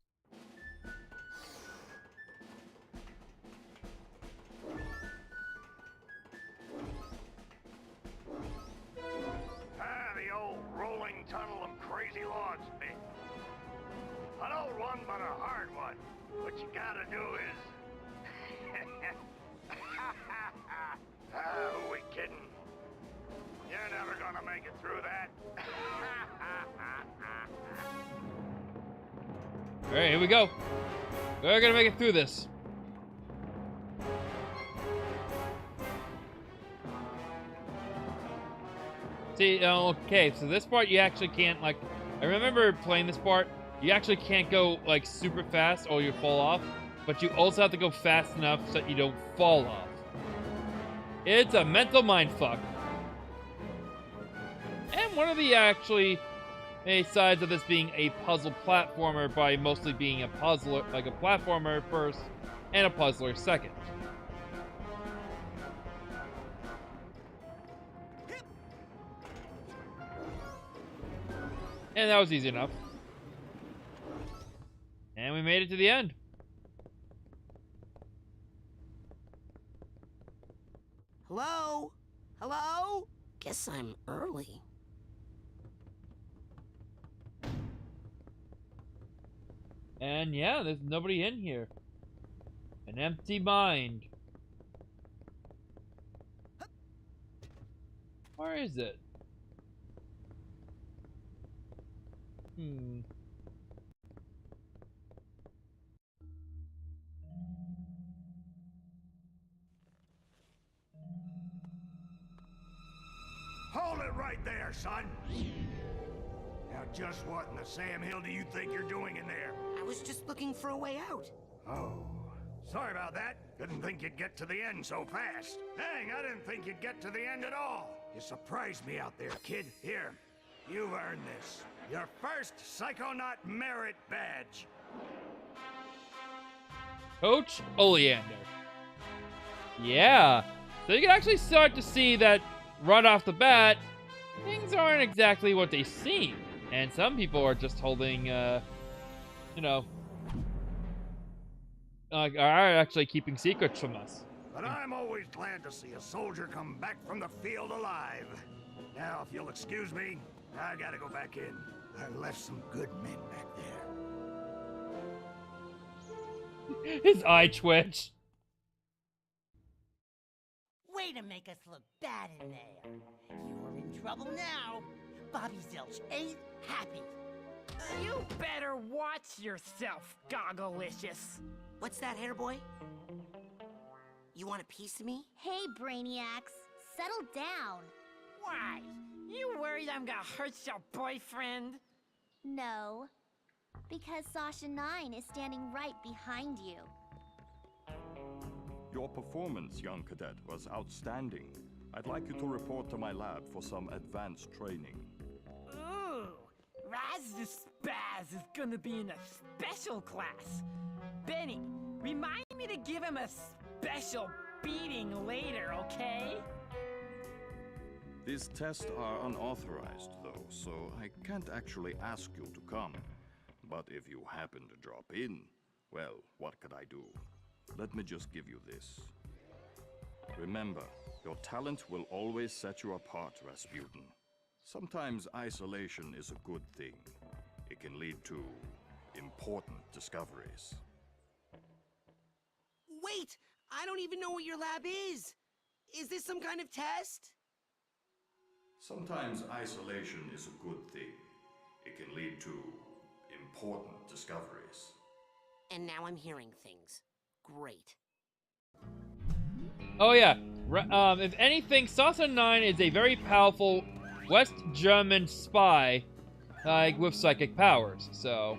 The old rolling tunnel of crazy logs bit. An old one, but a hard one. What you gotta do is... who we kidding? You're never gonna make it through that. Alright, here we go. We're gonna make it through this. See, okay, so this part you actually can't, like, I remember playing this part, you actually can't go, like, super fast or you fall off, but you also have to go fast enough so that you don't fall off. It's a mental mindfuck. And one of the actually sides of this being a puzzle platformer by mostly being a puzzler, like a platformer first and a puzzler second. And that was easy enough. And we made it to the end. Hello? Hello? Guess I'm early. And yeah, there's nobody in here. An empty mind. Where is it? Hold it right there, son. Now, just what in the Sam Hill do you think you're doing in there? I was just looking for a way out. Oh, sorry about that. Didn't think you'd get to the end so fast. Dang, I didn't think you'd get to the end at all. You surprised me out there, kid. Here, you've earned this. Your first Psychonaut merit badge. Coach Oleander. Yeah. So you can actually start to see that right off the bat, things aren't exactly what they seem. And some people are just holding, you know, are actually keeping secrets from us. But I'm always glad to see a soldier come back from the field alive. Now, if you'll excuse me, I gotta go back in. I left some good men back there. His eye twitch. Way to make us look bad in there. You're in trouble now. Bobby Zilch ain't happy. You better watch yourself, Gogglelicious. What's that, hair boy? You want a piece of me? Hey, Brainiacs, settle down. Why? You worried I'm gonna hurt your boyfriend? No, because Sasha 9 is standing right behind you. Your performance, young cadet, was outstanding. I'd like you to report to my lab for some advanced training. Ooh, Raz the Spaz is gonna be in a special class. Benny, remind me to give him a special beating later, okay? These tests are unauthorized, though, so I can't actually ask you to come. But if you happen to drop in, well, what could I do? Let me just give you this. Remember, your talent will always set you apart, Rasputin. Sometimes isolation is a good thing. It can lead to important discoveries. Wait! I don't even know what your lab is! Is this some kind of test? Sometimes isolation is a good thing. It can lead to important discoveries. And now I'm hearing things. Great. Oh yeah. If anything, Sasha 9 is a very powerful West German spy like with psychic powers. So,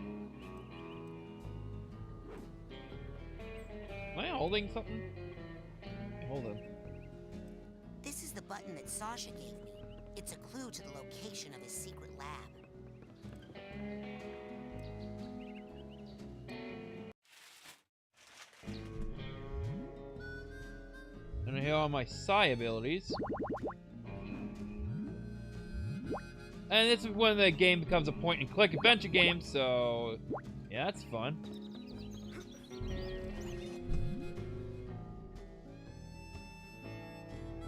am I holding something? Hold on. This is the button that Sasha gave me. It's a clue to the location of his secret lab. And here are my Psi abilities. And this is when the game becomes a point-and-click adventure game, so yeah, that's fun.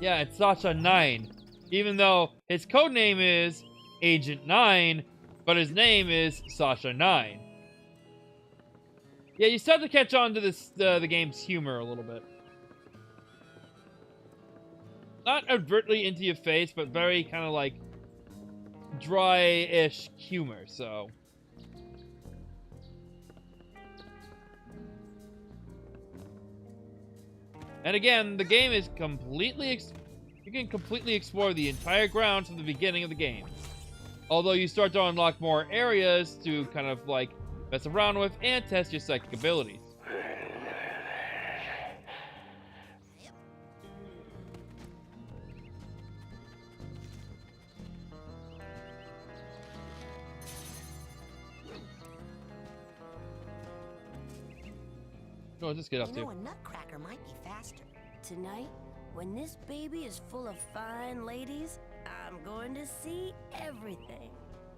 Yeah, it's Sasha 9. Even though his code name is Agent 9, but his name is Sasha 9. Yeah, you start to catch on to this the game's humor a little bit. Not overtly into your face, but very kind of like dry-ish humor, so. And again, the game is completely you can completely explore the entire grounds from the beginning of the game. Although you start to unlock more areas to kind of like mess around with and test your psychic abilities. Oh, just get up You know, to. a nutcracker might be faster. Tonight, when this baby is full of fine ladies, I'm going to see everything.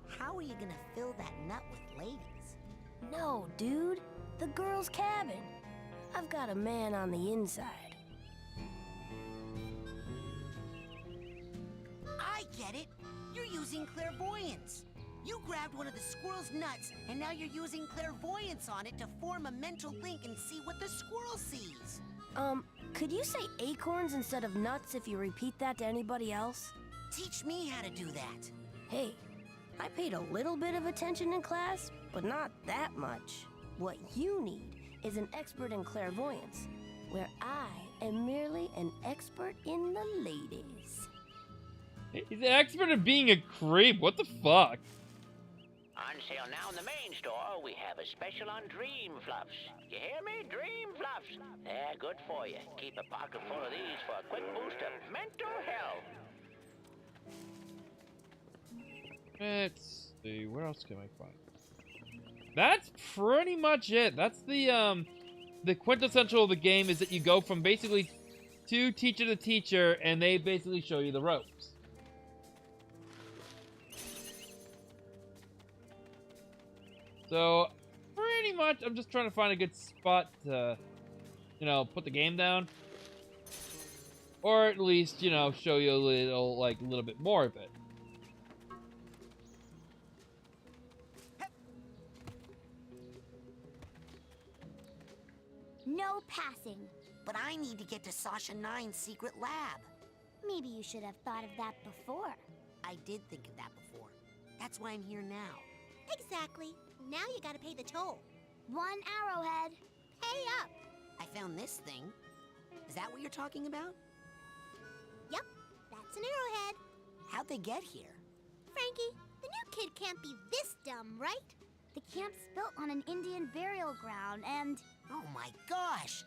How are you gonna fill that nut with ladies? No, dude. The girl's cabin. I've got a man on the inside. I get it. You're using clairvoyance. You grabbed one of the squirrel's nuts, and now you're using clairvoyance on it to form a mental link and see what the squirrel sees. Could you say acorns instead of nuts if you repeat that to anybody else? Teach me how to do that. Hey, I paid a little bit of attention in class, but not that much. What you need is an expert in clairvoyance, where I am merely an expert in the ladies. He's an expert at being a creep. What the fuck? On sale now in the main store, we have a special on Dream Fluffs. You hear me? Dream Fluffs. They're good for you. Keep a pocket full of these for a quick boost of mental health. Let's see, where else can I find? That's pretty much it. That's the quintessential of the game is that you go from basically to teacher to teacher, and they basically show you the ropes. So, pretty much, I'm just trying to find a good spot to, you know, put the game down. Or at least, you know, show you a little bit more of it. No passing. But I need to get to Sasha 9's secret lab. Maybe you should have thought of that before. I did think of that before. That's why I'm here now. Exactly. Now you gotta pay the toll. 1 arrowhead. Pay up. I found this thing. Is that what you're talking about? Yep, that's an arrowhead. How'd they get here? Frankie, the new kid can't be this dumb, right? The camp's built on an Indian burial ground and... Oh my gosh!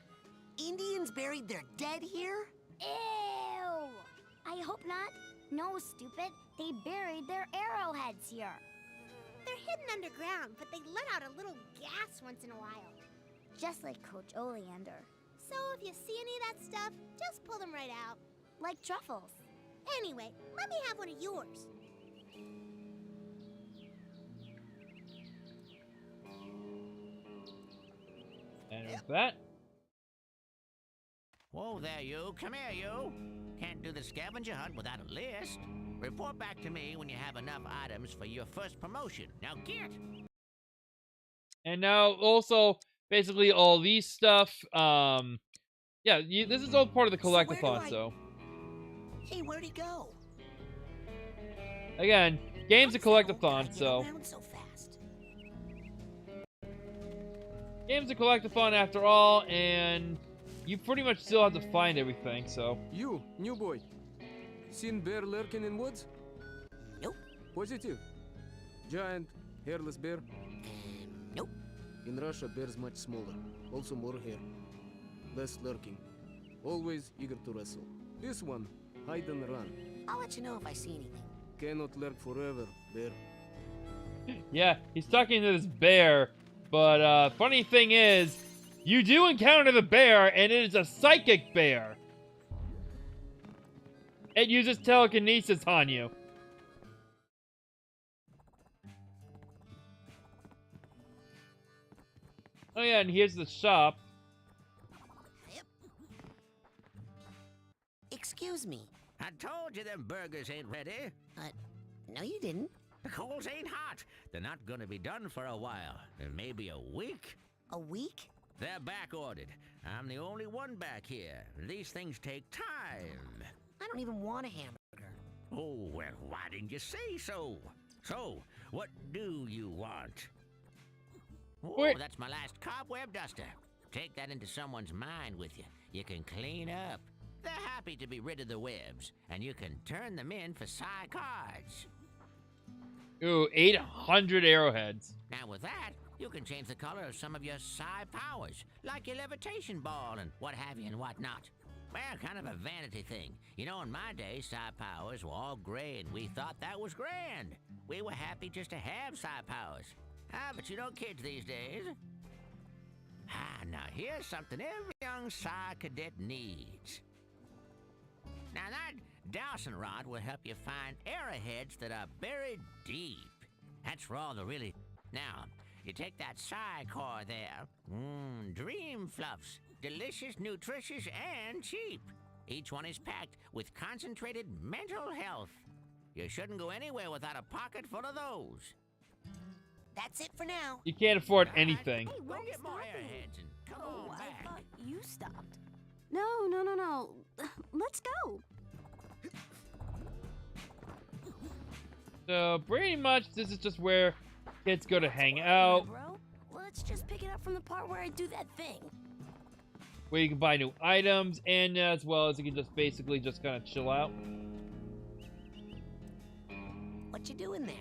Indians buried their dead here? Ew! I hope not. No, stupid. They buried their arrowheads here. They're hidden underground, but they let out a little gas once in a while. Just like Coach Oleander. So if you see any of that stuff, just pull them right out. Like truffles. Anyway, let me have one of yours. And with that, Whoa there, you. Come here, you. Can't do the scavenger hunt without a list. Report back to me when you have enough items for your first promotion. Now get! and now also basically all these stuff. Yeah, this is all part of the collectathon. So Hey, where'd he go? again, game's a How the hell collectathon. did I get So around so fast? game's a collectathon after all, and you pretty much still have to find everything. So You, new boy. Seen bear lurking in woods? Nope. Positive. Giant, hairless bear? Nope. In Russia, bears much smaller. Also more hair. Less lurking. Always eager to wrestle. This one, hide and run. I'll let you know if I see anything. Cannot lurk forever, bear. Yeah, he's talking to this bear, but funny thing is, you do encounter the bear, and it is a psychic bear. It uses telekinesis on you. Oh yeah, and here's the shop. Yep. Excuse me. I told you them burgers ain't ready. No you didn't. The coals ain't hot. They're not gonna be done for a while. Maybe a week. A week? They're back ordered. I'm the only one back here. These things take time. I don't even want a hamburger. Oh, well, why didn't you say so? So, what do you want? Oh, Wait. that's my last cobweb duster. Take that into someone's mind with you. You can clean up. They're happy to be rid of the webs, and you can turn them in for psi cards. Ooh, 800 arrowheads. Now with that, you can change the color of some of your psi powers, like your levitation ball and what have you and what not. Well, kind of a vanity thing. You know, in my day, psi powers were all gray, and we thought that was grand. We were happy just to have psi powers. But you know kids these days. Now here's something every young psi cadet needs. Now that dowsing rod will help you find arrowheads that are buried deep. That's where all the really... Now, you take that psi core there. Dream fluffs. Delicious, nutritious, and cheap. Each one is packed with concentrated mental health. You shouldn't go anywhere without a pocket full of those. That's it for now. You can't afford anything. Hey, Go why are you get more stopping? airheads and come Oh, on I back. thought you stopped. No. Let's go. So pretty much this is just where kids go to hang out, Bro, let's just pick it up from the part where I do that thing. where you can buy new items, and as well as you can just basically just kind of chill out. What you doing there?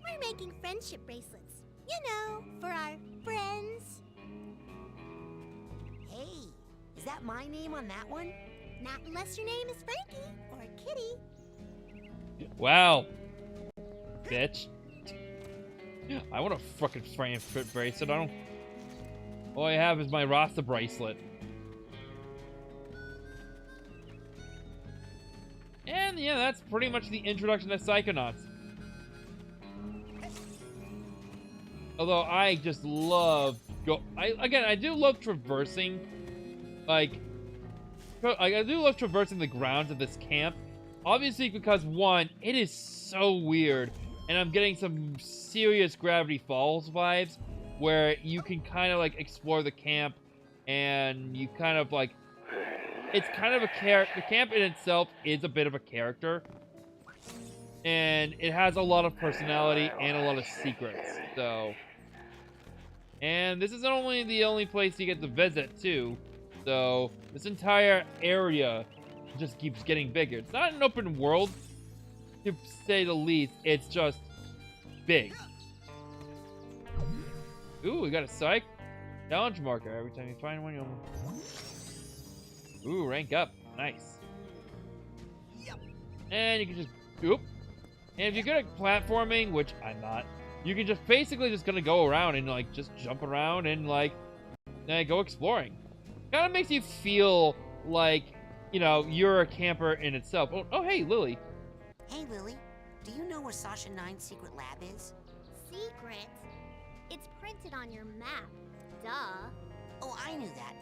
We're making friendship bracelets. You know, for our friends. Hey, is that my name on that one? Not unless your name is Frankie or Kitty. Wow. Bitch. I want a fucking friendship bracelet. I don't... All I have is my Rasta bracelet. And yeah, that's pretty much the introduction to Psychonauts. Although I just love I do love traversing, I do love traversing the grounds of this camp. Obviously because one, it is so weird, and I'm getting some serious Gravity Falls vibes, where you can kind of like explore the camp, and you kind of like, it's kind of a character. The camp in itself is a bit of a character, and it has a lot of personality and a lot of secrets. So, and this isn't only the only place you get to visit too. So this entire area just keeps getting bigger. It's not an open world, to say the least. It's just big. Ooh, we got a psych challenge marker. Every time you find one, you'll... Ooh, rank up. Nice. And you can just... Oop. And if you're good at platforming, which I'm not, you can just basically just gonna go around and like just jump around and like go exploring. Kind of makes you feel like, you know, you're a camper in itself. Oh, hey, Lily. Hey, Lily. Do you know where Sasha 9's secret lab is? Secret? It's printed on your map. Duh. Oh, I knew that.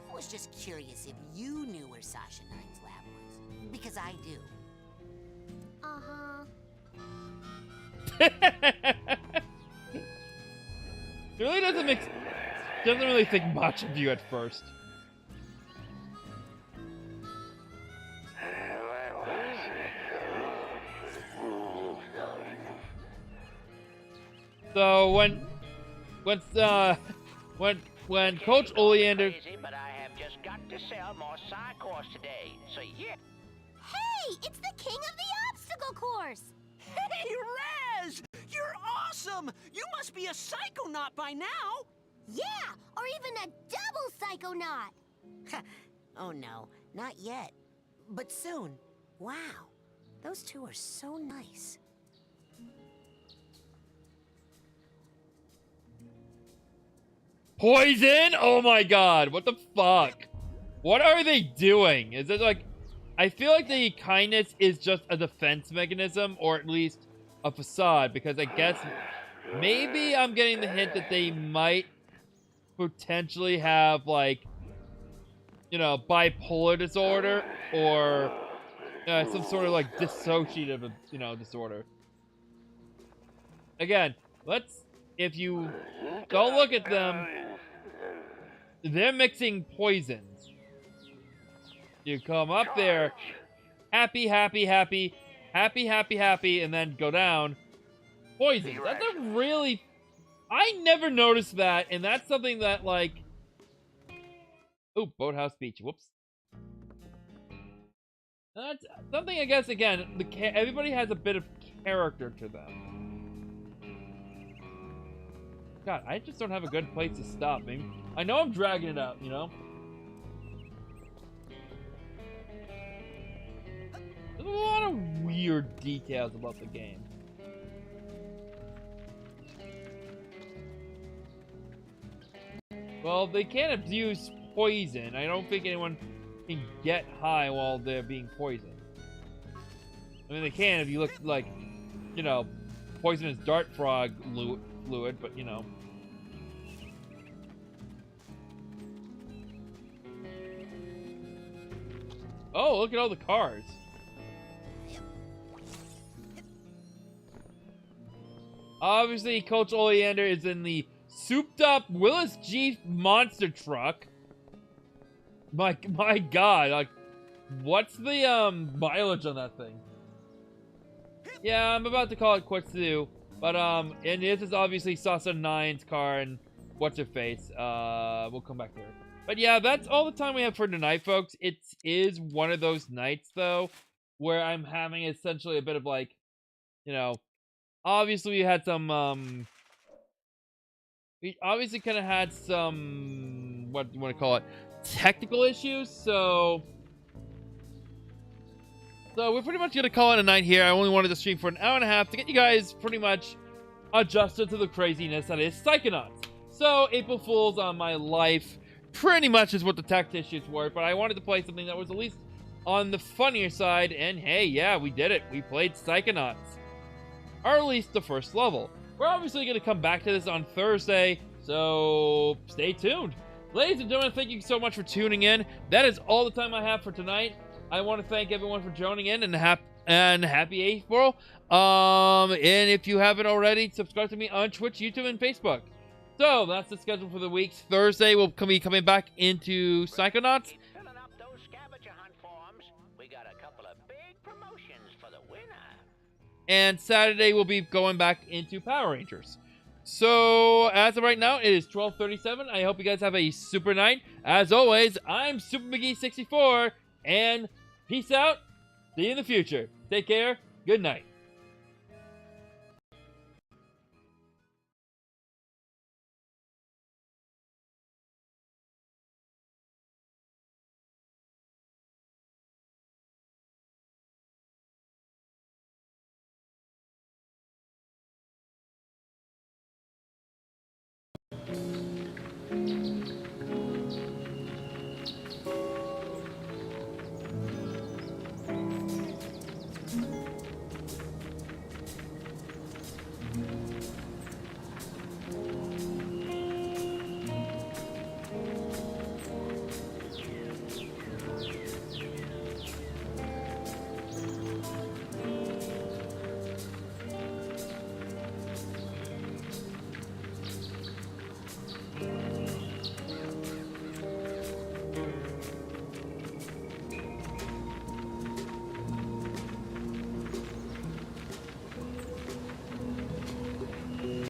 I was just curious if you knew where Sasha 9's lab was. Because I do. Uh-huh. It really doesn't really think much of you at first. So when Coach Oleander... Crazy, but I have just got to sell more psi cores today. So yeah. Hey, it's the king of the obstacle course. Hey, Raz! You're awesome! You must be a Psychonaut by now! Yeah, or even a double Psychonaut. Oh no, not yet. But soon. Wow, those two are so nice. Poison? Oh my god, what the fuck? What are they doing? Is it like... I feel like the kindness is just a defense mechanism, or at least a facade, because I guess maybe I'm getting the hint that they might potentially have, like, you know, bipolar disorder, or some sort of, like, dissociative, you know, disorder. Again, if you don't look at them, they're mixing poisons. You come up there, happy, happy, happy, happy, happy, happy, and then go down. Poison. That's a really... I never noticed that, and that's something that, like... Ooh, Boathouse Beach. Whoops. That's something, I guess, again, everybody has a bit of character to them. God, I just don't have a good place to stop. Maybe I know I'm dragging it out, you know? There's a lot of weird details about the game. Well, they can't abuse poison. I don't think anyone can get high while they're being poisoned. I mean, they can if you look like, you know, poisonous dart frog fluid, but you know. Oh, look at all the cars. Obviously, Coach Oleander is in the souped-up Willis G monster truck. My God, like, what's the mileage on that thing? Yeah, I'm about to call it quits too. But and this is obviously Sasa 9's car and what's her face. We'll come back to her. But yeah, that's all the time we have for tonight, folks. It is one of those nights though, where I'm having essentially a bit of like, you know, obviously we had some we obviously kind of had some, what do you want to call it, technical issues, so we're pretty much gonna call it a night here. I only wanted to stream for an hour and a half to get you guys pretty much adjusted to the craziness that is Psychonauts. So April Fools on my life pretty much is what the tech issues were, but I wanted to play something that was at least on the funnier side, and hey, yeah, we did it. We played Psychonauts, or at least the first level. We're obviously going to come back to this on Thursday, so stay tuned. Ladies and gentlemen, thank you so much for tuning in. That is all the time I have for tonight. I want to thank everyone for joining in, and happy April. And if you haven't already, subscribe to me on Twitch, YouTube, and Facebook. So that's the schedule for the week. Thursday we'll be coming back into Psychonauts. Filling up those scavenger hunt forms. We got a couple of big promotions for the winner. And Saturday we'll be going back into Power Rangers. So as of right now, it is 12:37. I hope you guys have a super night. As always, I'm Super McGee64, and peace out. See you in the future. Take care. Good night.